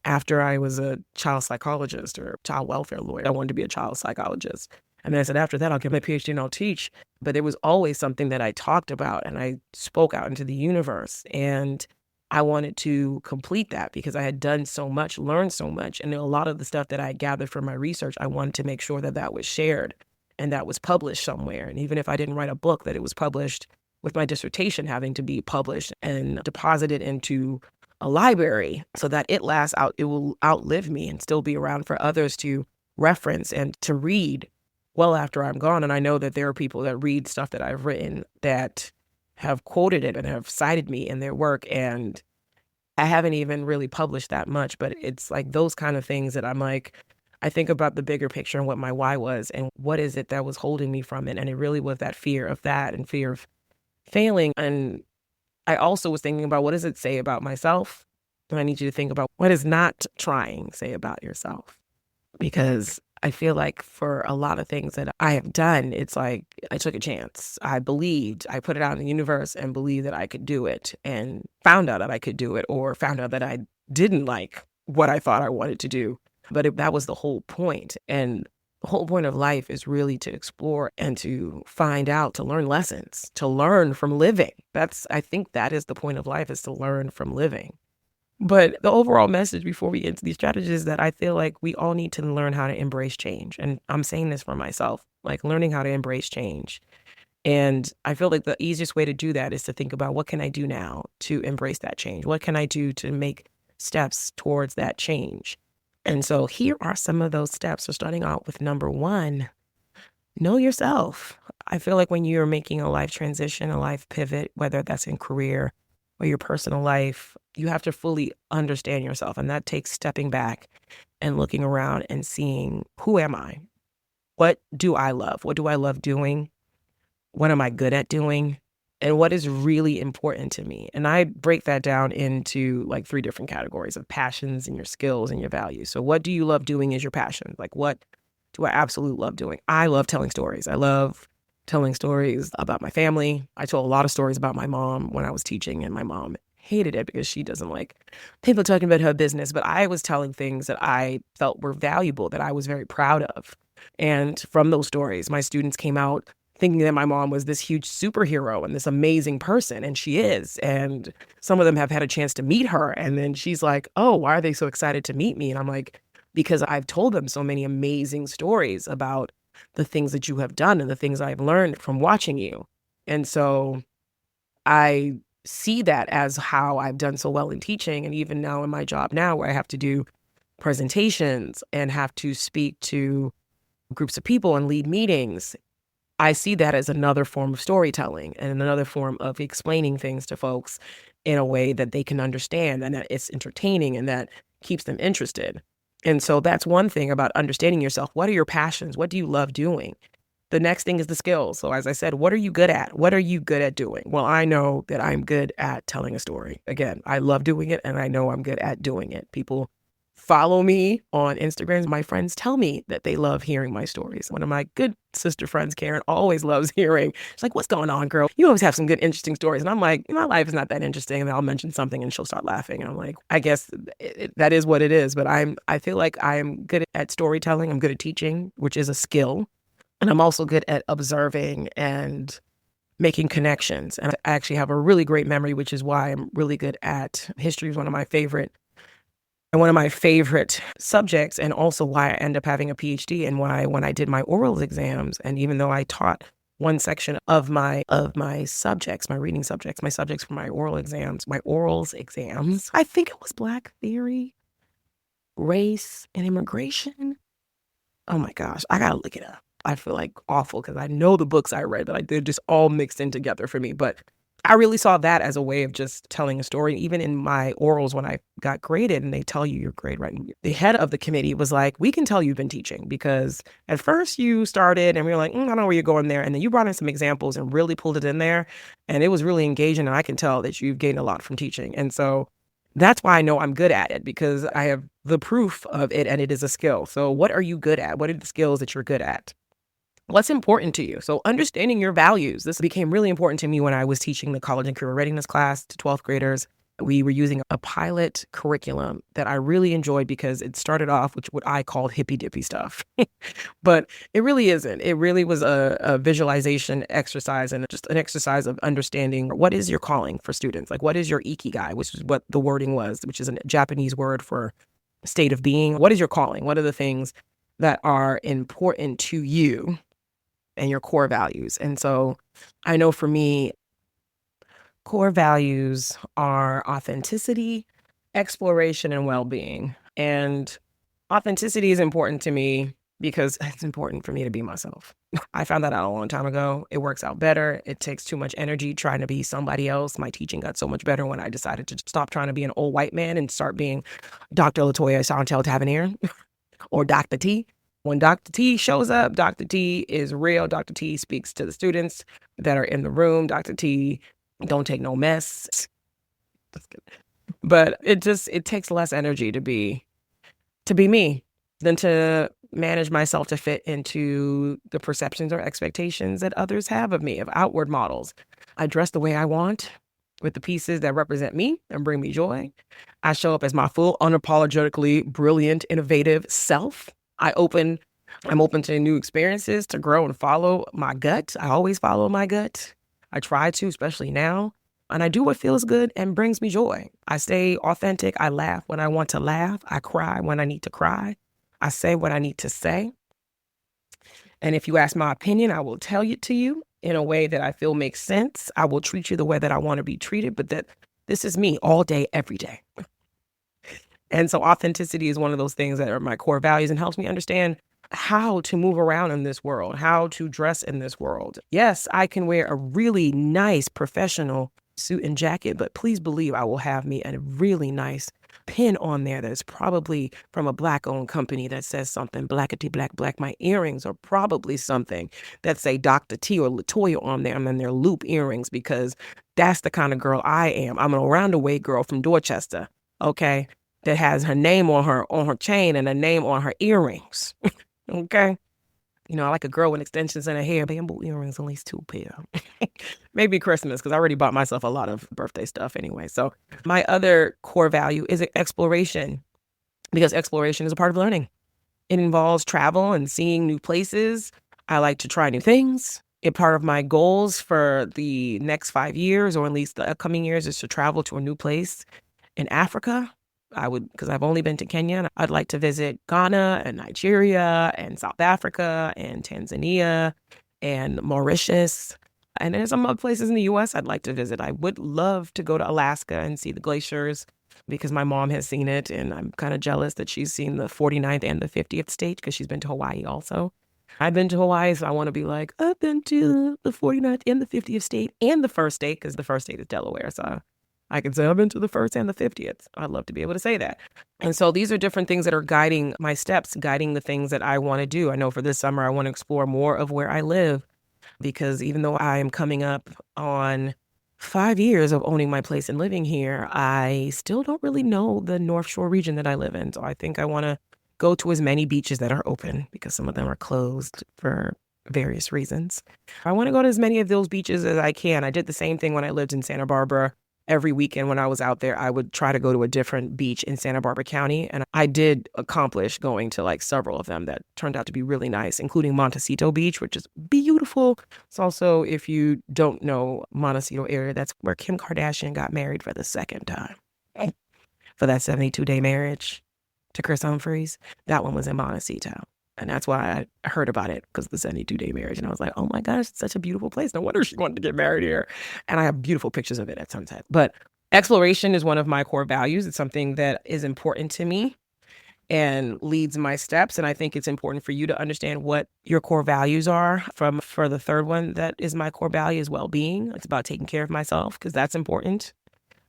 after I was a child psychologist or child welfare lawyer. I wanted to be a child psychologist. And then I said, after that, I'll get my PhD and I'll teach. But there was always something that I talked about and I spoke out into the universe. And I wanted to complete that because I had done so much, learned so much. And a lot of the stuff that I gathered from my research, I wanted to make sure that that was shared and that was published somewhere. And even if I didn't write a book, that it was published, with my dissertation having to be published and deposited into a library so that it will outlive me and still be around for others to reference and to read well after I'm gone. And I know that there are people that read stuff that I've written that have quoted it and have cited me in their work. And I haven't even really published that much, but it's like those kind of things that I'm like, I think about the bigger picture and what my why was and what is it that was holding me from it. And it really was that fear of that and fear of failing. And I also was thinking about, what does it say about myself? And I need you to think about, what does not trying say about yourself? Because I feel like for a lot of things that I have done, it's like I took a chance. I believed, I put it out in the universe and believed that I could do it, and found out that I could do it, or found out that I didn't like what I thought I wanted to do. But that was the whole point. And the whole point of life is really to explore and to find out, to learn lessons, to learn from living. I think that is the point of life, is to learn from living. But the overall message before we get into these strategies is that I feel like we all need to learn how to embrace change. And I'm saying this for myself, like learning how to embrace change. And I feel like the easiest way to do that is to think about, what can I do now to embrace that change? What can I do to make steps towards that change? And so here are some of those steps. So starting out with number 1, know yourself. I feel like when you're making a life transition, a life pivot, whether that's in career or your personal life, you have to fully understand yourself. And that takes stepping back and looking around and seeing, who am I? What do I love? What do I love doing? What am I good at doing? And what is really important to me? And I break that down into like 3 different categories of passions and your skills and your values. So what do you love doing is your passion. Like, what do I absolutely love doing? I love telling stories. I love telling stories about my family. I told a lot of stories about my mom when I was teaching, and my mom hated it because she doesn't like people talking about her business. But I was telling things that I felt were valuable, that I was very proud of. And from those stories, my students came out thinking that my mom was this huge superhero and this amazing person, and she is. And some of them have had a chance to meet her. And then she's like, oh, why are they so excited to meet me? And I'm like, because I've told them so many amazing stories about the things that you have done and the things I've learned from watching you. And so I see that as how I've done so well in teaching. And even now in my job now, where I have to do presentations and have to speak to groups of people and lead meetings, I see that as another form of storytelling and another form of explaining things to folks in a way that they can understand and that it's entertaining and that keeps them interested. And so that's one thing about understanding yourself. What are your passions? What do you love doing? The next thing is the skills. So as I said, what are you good at? What are you good at doing? Well, I know that I'm good at telling a story. Again, I love doing it and I know I'm good at doing it. People follow me on Instagram. My friends tell me that they love hearing my stories. One of my good sister friends, Karen, always loves hearing. She's like, "What's going on, girl? You always have some good, interesting stories." And I'm like, "My life is not that interesting." And I'll mention something and she'll start laughing. And I'm like, I guess that is what it is. But I feel like I'm good at storytelling. I'm good at teaching, which is a skill. And I'm also good at observing and making connections. And I actually have a really great memory, which is why I'm really good at history. Is one of my favorite subjects, and also why I end up having a PhD, and why when I did my oral exams, and even though I taught one section of my subjects, my reading subjects, my subjects for my orals exams, I think it was Black theory, race, and immigration. Oh my gosh, I gotta look it up. I feel like awful because I know the books I read, but they're just all mixed in together for me. But I really saw that as a way of just telling a story. Even in my orals, when I got graded and they tell you your grade right, the head of the committee was like, "We can tell you've been teaching because at first you started and we were like, I don't know where you're going there. And then you brought in some examples and really pulled it in there. And it was really engaging. And I can tell that you've gained a lot from teaching." And so that's why I know I'm good at it, because I have the proof of it and it is a skill. So what are you good at? What are the skills that you're good at? What's important to you? So understanding your values. This became really important to me when I was teaching the college and career readiness class to 12th graders. We were using a pilot curriculum that I really enjoyed because it started off with what I called hippy dippy stuff. But it really isn't. It really was a visualization exercise and just an exercise of understanding what is your calling for students. Like, what is your ikigai, which is what the wording was, which is a Japanese word for state of being. What is your calling? What are the things that are important to you and your core values? And so I know for me, core values are authenticity, exploration, and well-being. And authenticity is important to me because it's important for me to be myself. I found that out a long time ago. It works out better. It takes too much energy trying to be somebody else. My teaching got so much better when I decided to stop trying to be an old white man and start being Dr. Latoya Chantel Tavernier or Dr. T. When Dr. T shows up, Dr. T is real. Dr. T speaks to the students that are in the room. Dr. T don't take no mess. But it takes less energy to be me than to manage myself to fit into the perceptions or expectations that others have of me, of outward models. I dress the way I want with the pieces that represent me and bring me joy. I show up as my full, unapologetically brilliant, innovative self. I'm open to new experiences, to grow and follow my gut. I always follow my gut. I try to, especially now. And I do what feels good and brings me joy. I stay authentic. I laugh when I want to laugh. I cry when I need to cry. I say what I need to say. And if you ask my opinion, I will tell it to you in a way that I feel makes sense. I will treat you the way that I want to be treated, but that this is me all day, every day. And so authenticity is one of those things that are my core values and helps me understand how to move around in this world, how to dress in this world. Yes, I can wear a really nice professional suit and jacket, but please believe I will have me a really nice pin on there that's probably from a Black-owned company that says something blackety black black. My earrings are probably something that say Dr. T or Latoya on them, and they're loop earrings, because that's the kind of girl I am. I'm an around-the-way girl from Dorchester, okay, that has her name on her chain and a name on her earrings, okay? You know, I like a girl with extensions in her hair, bamboo earrings, at least 2 pair. Maybe Christmas, because I already bought myself a lot of birthday stuff anyway. So my other core value is exploration, because exploration is a part of learning. It involves travel and seeing new places. I like to try new things. Part of my goals for the next 5 years, or at least the upcoming years, is to travel to a new place in Africa. Because I've only been to Kenya, and I'd like to visit Ghana and Nigeria and South Africa and Tanzania and Mauritius. And there's some other places in the U.S. I'd like to visit. I would love to go to Alaska and see the glaciers, because my mom has seen it, and I'm kind of jealous that she's seen the 49th and the 50th state, because she's been to Hawaii also. I've been to Hawaii, so I want to be like, I've been to the 49th and the 50th state and the first state, because the first state is Delaware. So I can say I've been to the first and the 50th. I'd love to be able to say that. And so these are different things that are guiding my steps, guiding the things that I want to do. I know for this summer, I want to explore more of where I live, because even though I am coming up on 5 years of owning my place and living here, I still don't really know the North Shore region that I live in. So I think I want to go to as many beaches that are open, because some of them are closed for various reasons. I want to go to as many of those beaches as I can. I did the same thing when I lived in Santa Barbara. Every weekend when I was out there, I would try to go to a different beach in Santa Barbara County. And I did accomplish going to like several of them that turned out to be really nice, including Montecito Beach, which is beautiful. It's also, if you don't know Montecito area, that's where Kim Kardashian got married for the second time. For that 72-day marriage to Chris Humphries. That one was in Montecito. And that's why I heard about it, because of the 72-day marriage. And I was like, oh my gosh, it's such a beautiful place. No wonder she wanted to get married here. And I have beautiful pictures of it at sunset. But exploration is one of my core values. It's something that is important to me and leads my steps. And I think it's important for you to understand what your core values are. For the third one, that is my core value, is well-being. It's about taking care of myself, because that's important.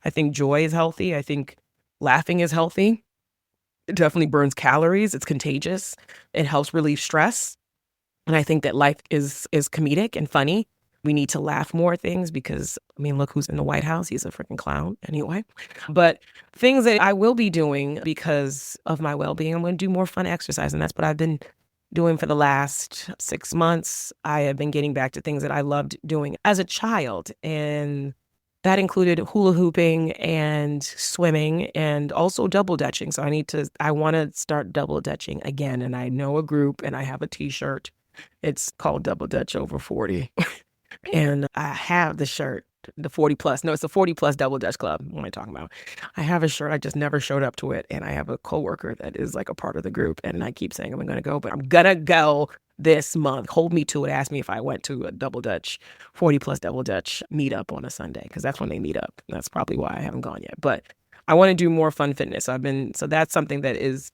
I think joy is healthy. I think laughing is healthy. It definitely burns calories. It's contagious. It helps relieve stress. And I think that life is comedic and funny. We need to laugh more at things, because, I mean, look who's in the White House. He's a freaking clown anyway. But things that I will be doing because of my well-being, I'm going to do more fun exercise. And that's what I've been doing for the last 6 months. I have been getting back to things that I loved doing as a child. And that included hula hooping and swimming and also double dutching. So I want to start double dutching again. And I know a group, and I have a t-shirt. It's called Double Dutch Over 40. And I have the shirt, the 40 plus. No, it's the 40 plus Double Dutch Club. What am I talking about? I have a shirt. I just never showed up to it. And I have a coworker that is like a part of the group. And I keep saying I'm going to go, but I'm going to go this month. Hold me to it. Ask me if I went to a Double Dutch, 40 plus Double Dutch meetup on a Sunday, because that's when they meet up. That's probably why I haven't gone yet. But I want to do more fun fitness. So that's something that is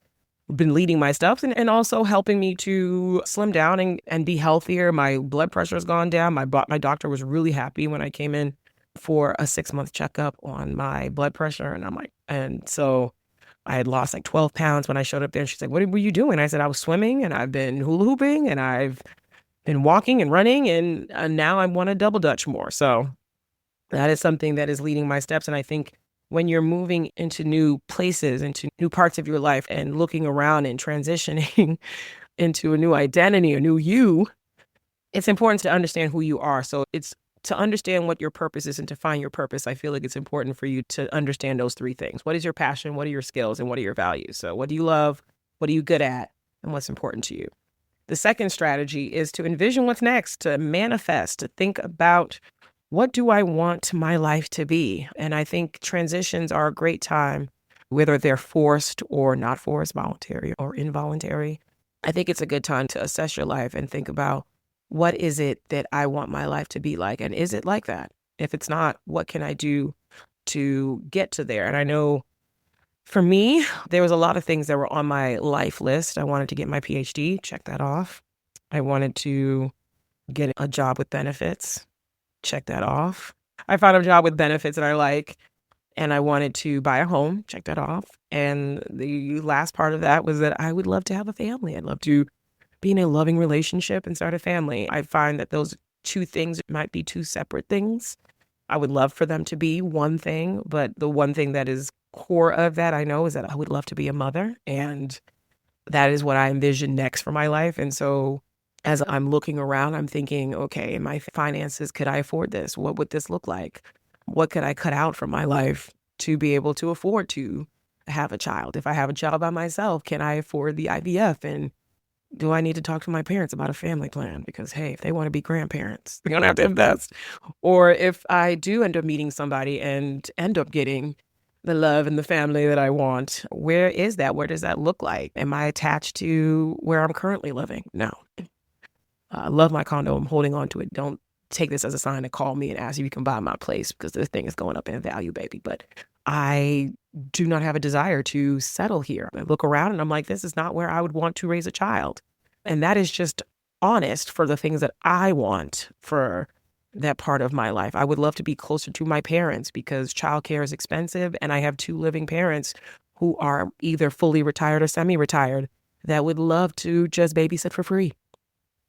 been leading my steps, and also helping me to slim down and be healthier. My blood pressure has gone down. My doctor was really happy when I came in for a 6-month checkup on my blood pressure. And so I had lost like 12 pounds when I showed up there. And she's like, what were you doing? I said, I was swimming, and I've been hula hooping, and I've been walking and running, and now I want to double dutch more. So that is something that is leading my steps. And I think when you're moving into new places, into new parts of your life, and looking around and transitioning into a new identity, a new you, it's important to understand who you are. So it's to understand what your purpose is and to find your purpose. I feel like it's important for you to understand those three things. What is your passion? What are your skills? And what are your values? So what do you love? What are you good at? And what's important to you? The second strategy is to envision what's next, to manifest, to think about, what do I want my life to be? And I think transitions are a great time, whether they're forced or not forced, voluntary or involuntary. I think it's a good time to assess your life and think about, what is it that I want my life to be like? And is it like that? If it's not, what can I do to get to there? And I know for me, there was a lot of things that were on my life list. I wanted to get my PhD, check that off. I wanted to get a job with benefits. Check that off. I found a job with benefits that I like, and I wanted to buy a home. Check that off. And the last part of that was that I would love to have a family. I'd love to be in a loving relationship and start a family. I find that those two things might be two separate things. I would love for them to be one thing, but the one thing that is core of that, I know, is that I would love to be a mother. And that is what I envision next for my life. And so as I'm looking around, I'm thinking, okay, in my finances, could I afford this? What would this look like? What could I cut out from my life to be able to afford to have a child? If I have a child by myself, can I afford the IVF? And do I need to talk to my parents about a family plan? Because, hey, if they want to be grandparents, they're going to have to invest. Or if I do end up meeting somebody and end up getting the love and the family that I want, where is that? Where does that look like? Am I attached to where I'm currently living? No. I love my condo. I'm holding on to it. Don't take this as a sign to call me and ask if you can buy my place, because this thing is going up in value, baby. But I do not have a desire to settle here. I look around and I'm like, this is not where I would want to raise a child. And that is just honest for the things that I want for that part of my life. I would love to be closer to my parents because childcare is expensive, and I have two living parents who are either fully retired or semi-retired that would love to just babysit for free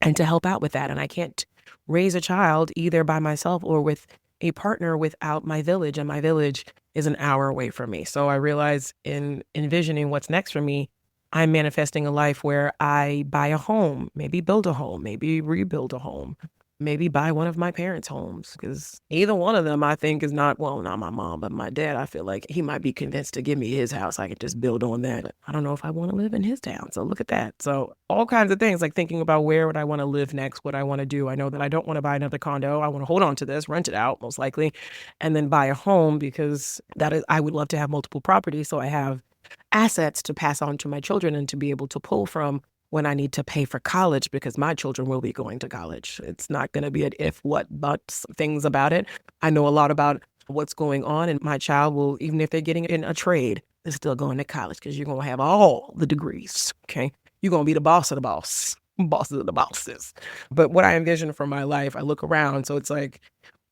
and to help out with that. And I can't raise a child either by myself or with a partner without my village, and my village is an hour away from me. So I realize in envisioning what's next for me, I'm manifesting a life where I buy a home, maybe build a home, maybe rebuild a home, maybe buy one of my parents' homes, because either one of them I think is not, well, not my mom, but my dad. I feel like he might be convinced to give me his house. I could just build on that. I don't know if I want to live in his town. So look at that. So all kinds of things, like thinking about where would I want to live next, what I want to do. I know that I don't want to buy another condo. I want to hold on to this, rent it out most likely, and then buy a home, because that is, I would love to have multiple properties so I have assets to pass on to my children and to be able to pull from when I need to pay for college, because my children will be going to college. It's not going to be an if, what, but things about it. I know a lot about what's going on, and my child will, even if they're getting in a trade, they're still going to college because you're going to have all the degrees, okay? You're going to be the boss of the boss, bosses of the bosses. But what I envision for my life, I look around, so it's like,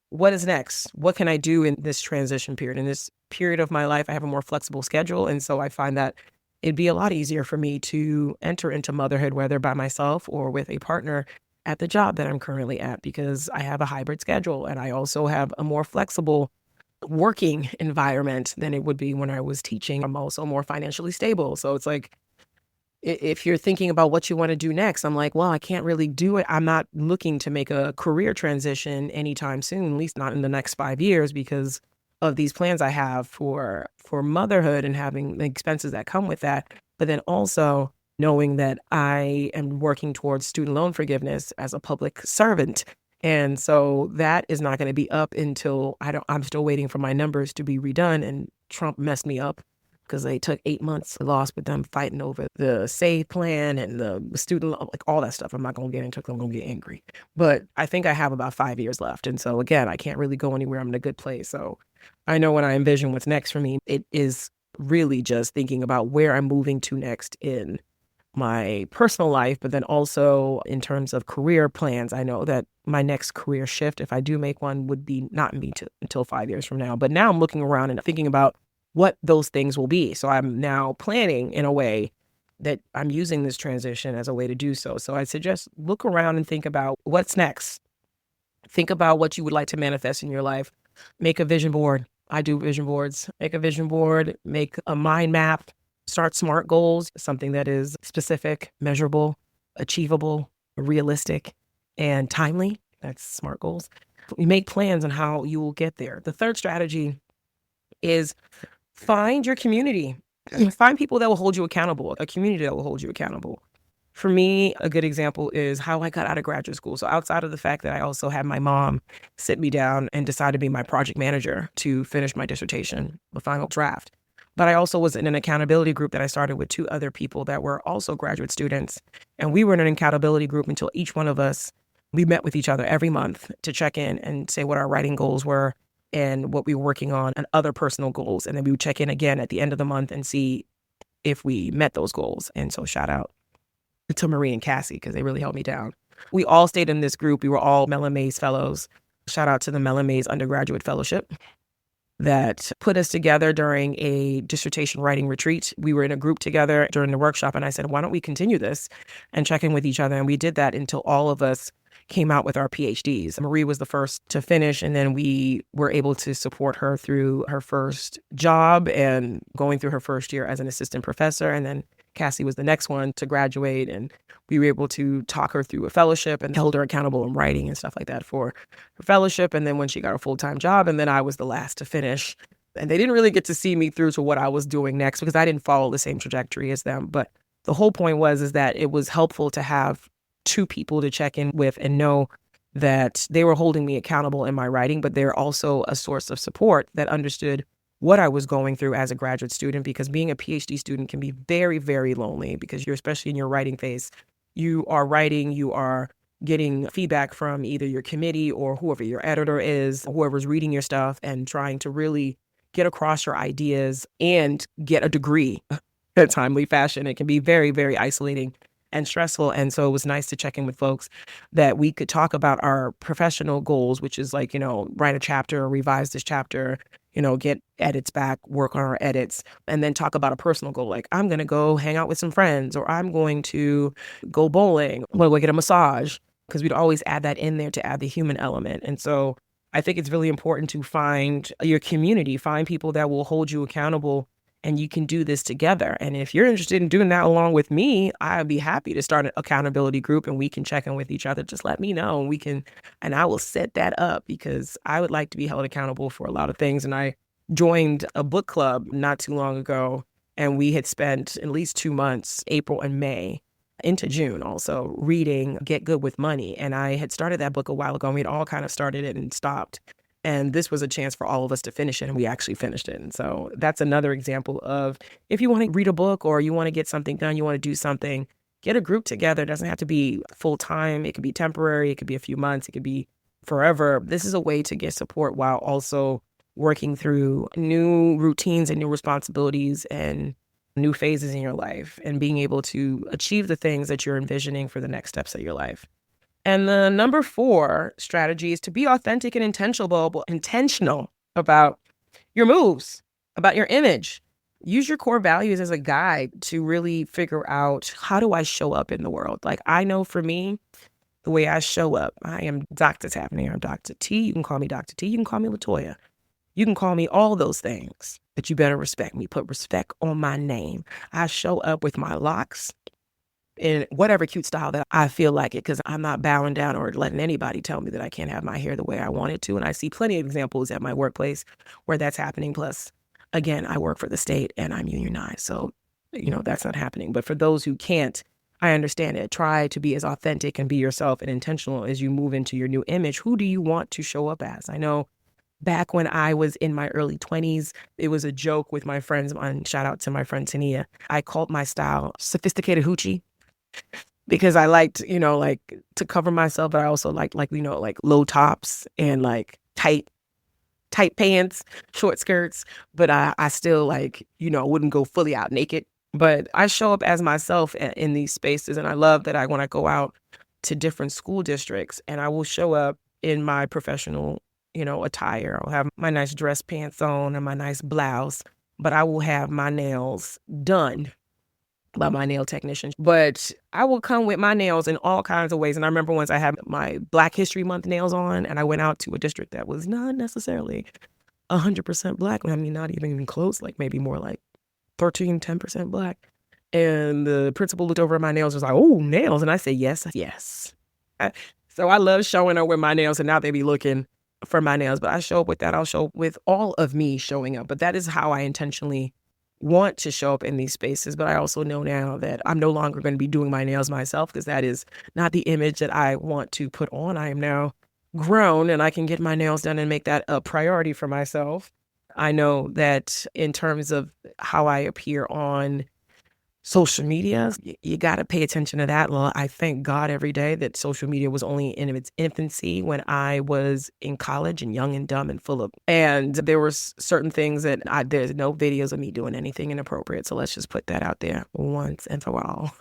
what is next? What can I do in this transition period? In this period of my life, I have a more flexible schedule, and so I find that it'd be a lot easier for me to enter into motherhood, whether by myself or with a partner at the job that I'm currently at, because I have a hybrid schedule and I also have a more flexible working environment than it would be when I was teaching. I'm also more financially stable. So it's like, if you're thinking about what you want to do next, I'm like, well, I can't really do it. I'm not looking to make a career transition anytime soon, at least not in the next 5 years, because of these plans I have for motherhood and having the expenses that come with that. But then also knowing that I am working towards student loan forgiveness as a public servant. And so that is not going to be up until I'm still waiting for my numbers to be redone. And Trump messed me up because they took 8 months. I lost with them fighting over the SAVE plan and the student loan, like all that stuff. I'm not going to get into it because I'm going to get angry. But I think I have about 5 years left. And so again, I can't really go anywhere. I'm in a good place. So I know when I envision what's next for me, it is really just thinking about where I'm moving to next in my personal life, but then also in terms of career plans. I know that my next career shift, if I do make one, would be not me until 5 years from now. But now I'm looking around and thinking about what those things will be. So I'm now planning in a way that I'm using this transition as a way to do so. So I suggest look around and think about what's next. Think about what you would like to manifest in your life. Make a vision board. I do vision boards. Make a vision board, make a mind map, start SMART goals, something that is specific, measurable, achievable, realistic, and timely. That's SMART goals. You make plans on how you will get there. The third strategy is find your community. Find people that will hold you accountable, a community that will hold you accountable. For me, a good example is how I got out of graduate school. So outside of the fact that I also had my mom sit me down and decide to be my project manager to finish my dissertation, the final draft. But I also was in an accountability group that I started with 2 other people that were also graduate students. And we were in an accountability group until each one of us, we met with each other every month to check in and say what our writing goals were and what we were working on and other personal goals. And then we would check in again at the end of the month and see if we met those goals. And so shout out to Marie and Cassie, because they really held me down. We all stayed in this group. We were all Mellon Mays fellows. Shout out to the Mellon Mays undergraduate fellowship that put us together during a dissertation writing retreat. We were in a group together during the workshop, and I said, why don't we continue this and check in with each other? And we did that until all of us came out with our PhDs. Marie was the first to finish, and then we were able to support her through her first job and going through her first year as an assistant professor. And then Cassie was the next one to graduate, and we were able to talk her through a fellowship and held her accountable in writing and stuff like that for her fellowship. And then when she got a full-time job, and then I was the last to finish. And they didn't really get to see me through to what I was doing next because I didn't follow the same trajectory as them. But the whole point is that it was helpful to have 2 people to check in with and know that they were holding me accountable in my writing, but they're also a source of support that understood what I was going through as a graduate student, because being a PhD student can be very, very lonely because you're, especially in your writing phase, you are writing, you are getting feedback from either your committee or whoever your editor is, whoever's reading your stuff, and trying to really get across your ideas and get a degree in a timely fashion. It can be very, very isolating and stressful. And so it was nice to check in with folks that we could talk about our professional goals, which is like, write a chapter or revise this chapter, get edits back, work on our edits, and then talk about a personal goal. Like, I'm going to go hang out with some friends, or I'm going to go bowling, I'm going to go get a massage, because we'd always add that in there to add the human element. And so I think it's really important to find your community, find people that will hold you accountable, and you can do this together. And if you're interested in doing that along with me, I'd be happy to start an accountability group and we can check in with each other. Just let me know and I will set that up, because I would like to be held accountable for a lot of things. And I joined a book club not too long ago, and we had spent at least 2 months, April and May, into June also, reading Get Good with Money. And I had started that book a while ago, and we'd all kind of started it and stopped. And this was a chance for all of us to finish it, and we actually finished it. And so that's another example of, if you want to read a book or you want to get something done, you want to do something, get a group together. It doesn't have to be full time. It could be temporary. It could be a few months. It could be forever. This is a way to get support while also working through new routines and new responsibilities and new phases in your life, and being able to achieve the things that you're envisioning for the next steps of your life. And the number 4 strategy is to be authentic and intentional about your moves, about your image. Use your core values as a guide to really figure out, how do I show up in the world? Like, I know for me, the way I show up, I am Dr. Tapney. I'm Dr. T. You can call me Dr. T. You can call me LaToya. You can call me all those things, but you better respect me. Put respect on my name. I show up with my locks in whatever cute style that I feel like it, because I'm not bowing down or letting anybody tell me that I can't have my hair the way I want it to. And I see plenty of examples at my workplace where that's happening. Plus, again, I work for the state and I'm unionized. So, that's not happening. But for those who can't, I understand it. Try to be as authentic and be yourself and intentional as you move into your new image. Who do you want to show up as? I know back when I was in my early 20s, it was a joke with my friends. Shout out to my friend Tania. I called my style sophisticated hoochie, because I liked, like, to cover myself, but I also liked, like low tops and like tight pants, short skirts. But I still wouldn't go fully out naked. But I show up as myself in these spaces. And I love that when I go out to different school districts, and I will show up in my professional, attire. I'll have my nice dress pants on and my nice blouse, but I will have my nails done by my nail technician. But I will come with my nails in all kinds of ways. And I remember once I had my Black History Month nails on, and I went out to a district that was not necessarily 100% Black. I mean, not even close, like maybe more like 10% Black. And the principal looked over at my nails and was like, "Oh, nails." And I said, "Yes, yes." So I love showing up with my nails, and now they be looking for my nails. But I show up with that. I'll show up with all of me showing up. But that is how I intentionally want to show up in these spaces. But I also know now that I'm no longer going to be doing my nails myself, because that is not the image that I want to put on. I am now grown and I can get my nails done and make that a priority for myself. I know that in terms of how I appear on social media, you got to pay attention to that. Well, I thank God every day that social media was only in its infancy when I was in college and young and dumb and full of, and there were certain things that there's no videos of me doing anything inappropriate. So let's just put that out there once and for all.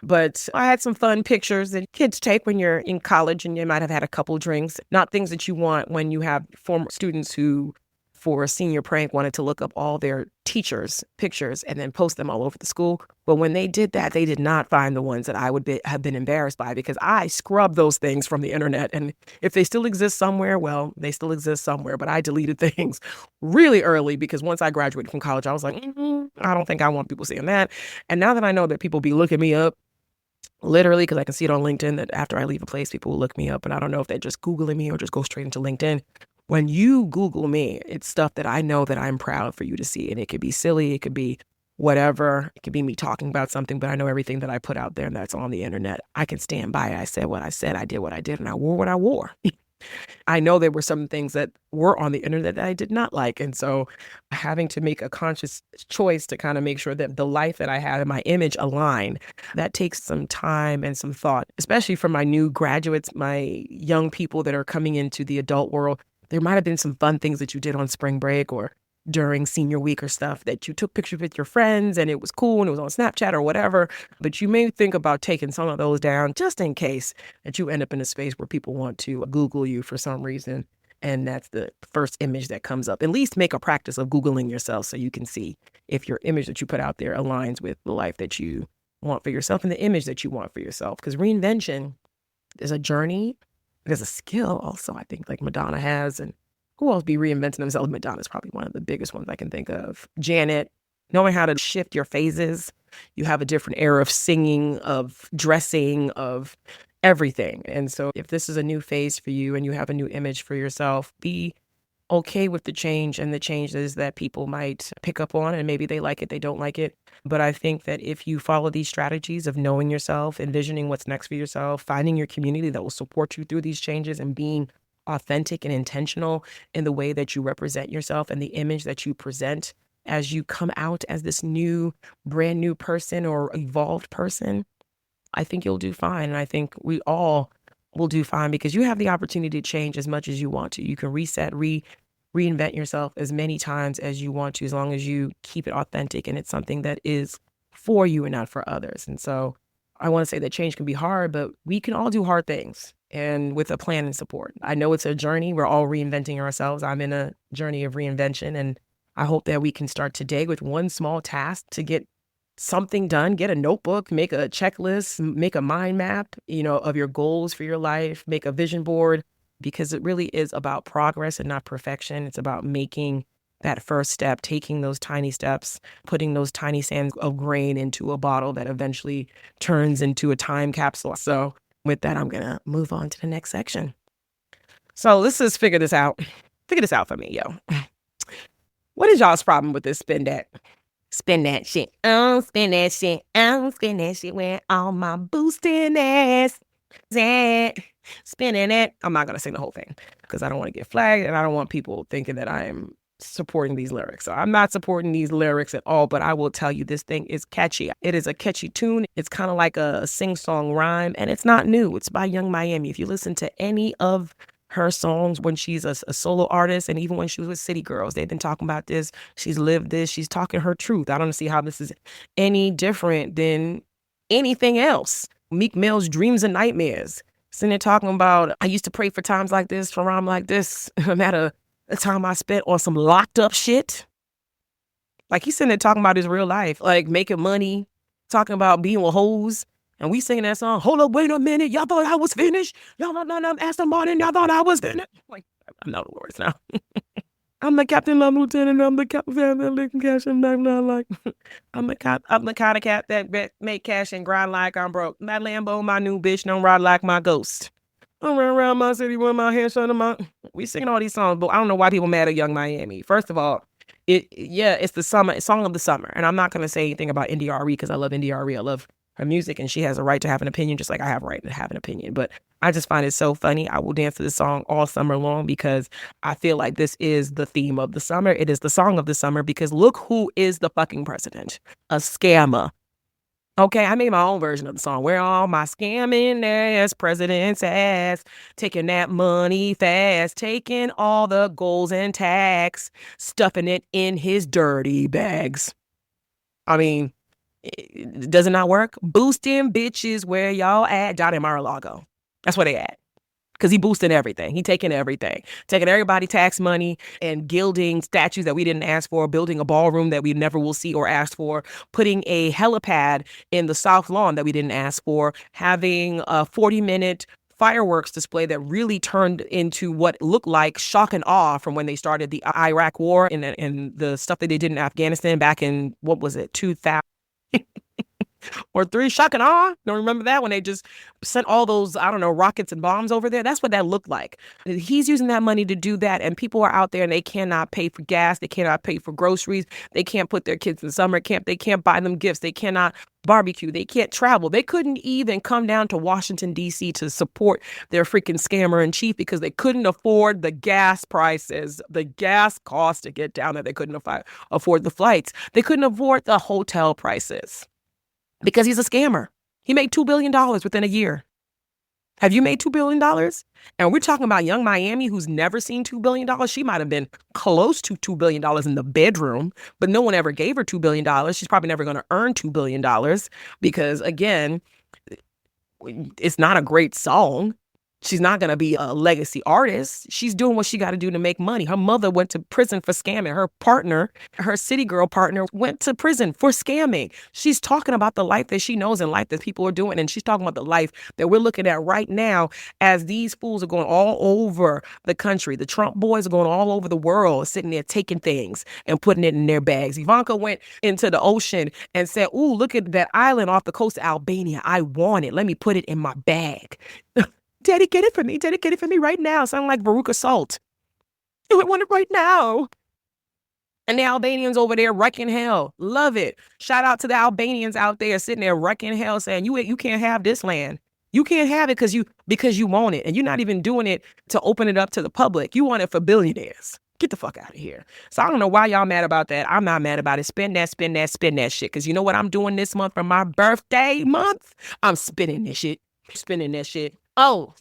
But I had some fun pictures that kids take when you're in college and you might have had a couple drinks, not things that you want when you have former students who, for a senior prank, wanted to look up all their teachers' pictures and then post them all over the school. But when they did that, they did not find the ones that I would have been embarrassed by, because I scrubbed those things from the internet. And if they still exist somewhere, well, they still exist somewhere. But I deleted things really early, because once I graduated from college, I was like, I don't think I want people seeing that. And now that I know that people be looking me up, literally, because I can see it on LinkedIn, that after I leave a place, people will look me up. And I don't know if they're just Googling me or just go straight into LinkedIn. When you Google me, it's stuff that I know that I'm proud for you to see. And it could be silly. It could be whatever. It could be me talking about something, but I know everything that I put out there and that's on the internet, I can stand by it. I said what I said. I did what I did, and I wore what I wore. I know there were some things that were on the internet that I did not like. And so having to make a conscious choice to kind of make sure that the life that I have and my image align, that takes some time and some thought, especially for my new graduates, my young people that are coming into the adult world. There might have been some fun things that you did on spring break, or during senior week or stuff that you took pictures with your friends and it was cool and it was on Snapchat or whatever. But you may think about taking some of those down just in case that you end up in a space where people want to Google you for some reason. And that's the first image that comes up. At least make a practice of Googling yourself so you can see if your image that you put out there aligns with the life that you want for yourself and the image that you want for yourself. Because reinvention is a journey. There's a skill also, I think, like Madonna has. And who else be reinventing themselves? Madonna's probably one of the biggest ones I can think of. Janet, knowing how to shift your phases. You have a different era of singing, of dressing, of everything. And so if this is a new phase for you and you have a new image for yourself, be okay with the change and the changes that people might pick up on, and maybe they like it, they don't like it. But I think that if you follow these strategies of knowing yourself, envisioning what's next for yourself, finding your community that will support you through these changes, and being authentic and intentional in the way that you represent yourself and the image that you present as you come out as this new, brand new person or evolved person, I think you'll do fine. And I think we all will do fine because you have the opportunity to change as much as you want to. You can reset, reinvent yourself as many times as you want to, as long as you keep it authentic and it's something that is for you and not for others. And so I want to say that change can be hard, but we can all do hard things and with a plan and support. I know it's a journey. We're all reinventing ourselves. I'm in a journey of reinvention, and I hope that we can start today with one small task to get something done. Get a notebook, make a checklist, make a mind map, of your goals for your life, make a vision board, because it really is about progress and not perfection. It's about making that first step, taking those tiny steps, putting those tiny sands of grain into a bottle that eventually turns into a time capsule. So with that, I'm going to move on to the next section. So let's just figure this out. Figure this out for me, yo. What is y'all's problem with this spend that? Spend that shit. Oh, spend that shit. Oh, spend that shit where all my boosting ass at. Spending it. I'm not going to sing the whole thing because I don't want to get flagged and I don't want people thinking that I am supporting these lyrics. So I'm not supporting these lyrics at all, but I will tell you this thing is catchy. It is a catchy tune. It's kind of like a sing-song rhyme, and it's not new. It's by Young Miami. If you listen to any of her songs when she's a solo artist, and even when she was with City Girls, they've been talking about this. She's lived this. She's talking her truth. I don't see how this is any different than anything else. Meek Mill's Dreams and Nightmares. Sitting there talking about, I used to pray for times like this, for rhyme like this. No matter the time I spent on some locked up shit. Like, he's sitting there talking about his real life, like making money, talking about being with hoes. And we singing that song, hold up, wait a minute, y'all thought I was finished? Y'all thought I'm Aston Martin, y'all thought I was finished? Like, I know the words now. I'm the captain, I'm the lieutenant, I'm the captain, I'm the cash, and I'm not like, I'm the kind of cat that make cash and grind like I'm broke. My Lambo, my new bitch, don't ride like my ghost. I'm running around my city with my hands shut my. We singing all these songs, but I don't know why people mad at Young Miami. First of all, it's the summer, song of the summer, and I'm not gonna say anything about NDRE because I love NDRE. I love her music, and she has a right to have an opinion, just like I have a right to have an opinion. But I just find it so funny. I will dance to this song all summer long because I feel like this is the theme of the summer. It is the song of the summer because look who is the fucking president. A scammer. Okay, I made my own version of the song. Where all my scamming ass presidents ass, taking that money fast, taking all the goals and tax, stuffing it in his dirty bags. I mean, does it not work? Boosting bitches where y'all at? Down in Mar-a-Lago. That's where they at. Because he boosting everything. He taking everything. Taking everybody tax money and gilding statues that we didn't ask for, building a ballroom that we never will see or ask for, putting a helipad in the South Lawn that we didn't ask for, having a 40-minute fireworks display that really turned into what looked like shock and awe from when they started the Iraq war and the stuff that they did in Afghanistan back in, what was it, 2000? Or 3, shock and awe. Don't remember that when they just sent all those, I don't know, rockets and bombs over there? That's what that looked like. He's using that money to do that, and people are out there and they cannot pay for gas. They cannot pay for groceries. They can't put their kids in summer camp. They can't buy them gifts. They cannot barbecue. They can't travel. They couldn't even come down to Washington, D.C. to support their freaking scammer in chief because they couldn't afford the gas prices, the gas cost to get down there. They couldn't afford the flights. They couldn't afford the hotel prices. Because he's a scammer. He made $2 billion within a year. Have you made $2 billion? And we're talking about young Miami who's never seen $2 billion. She might have been close to $2 billion in the bedroom, but no one ever gave her $2 billion. She's probably never going to earn $2 billion because, again, it's not a great song. She's not going to be a legacy artist. She's doing what she got to do to make money. Her mother went to prison for scamming. Her partner, her city girl partner, went to prison for scamming. She's talking about the life that she knows and life that people are doing. And she's talking about the life that we're looking at right now as these fools are going all over the country. The Trump boys are going all over the world, sitting there taking things and putting it in their bags. Ivanka went into the ocean and said, ooh, look at that island off the coast of Albania. I want it. Let me put it in my bag. Daddy, get it for me. Daddy, get it for me right now. Sound like Veruca Salt. I want it right now. And the Albanians over there wrecking hell. Love it. Shout out to the Albanians out there sitting there wrecking hell saying, you can't have this land. You can't have it because you want it. And you're not even doing it to open it up to the public. You want it for billionaires. Get the fuck out of here. So I don't know why y'all mad about that. I'm not mad about it. Spend that shit. Because you know what I'm doing this month for my birthday month? I'm spending this shit. Oh,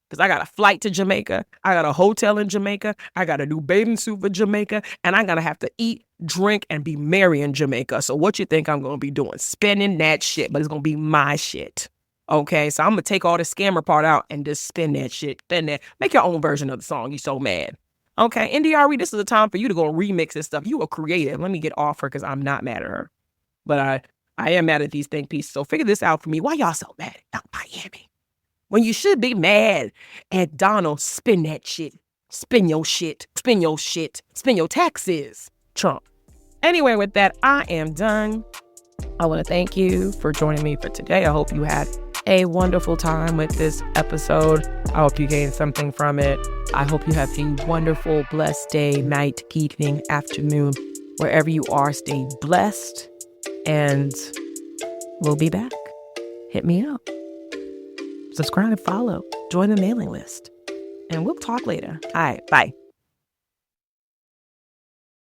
because I got a flight to Jamaica. I got a hotel in Jamaica. I got a new bathing suit for Jamaica. And I'm going to have to eat, drink, and be merry in Jamaica. So what you think I'm going to be doing? Spending that shit. But it's going to be my shit. Okay? So I'm going to take all the scammer part out and just spend that shit. Spend that. Make your own version of the song. You so mad. Okay? NDRE, this is the time for you to go and remix this stuff. You are creative. Let me get off her because I'm not mad at her. But I am mad at these think pieces. So figure this out for me. Why y'all so mad at Miami? When you should be mad at Donald, spin that shit. Spin your shit. Spin your shit. Spin your taxes, Trump. Anyway, with that, I am done. I want to thank you for joining me for today. I hope you had a wonderful time with this episode. I hope you gained something from it. I hope you have a wonderful, blessed day, night, evening, afternoon. Wherever you are, stay blessed. And we'll be back. Hit me up. Subscribe and follow. Join the mailing list. And we'll talk later. All right. Bye.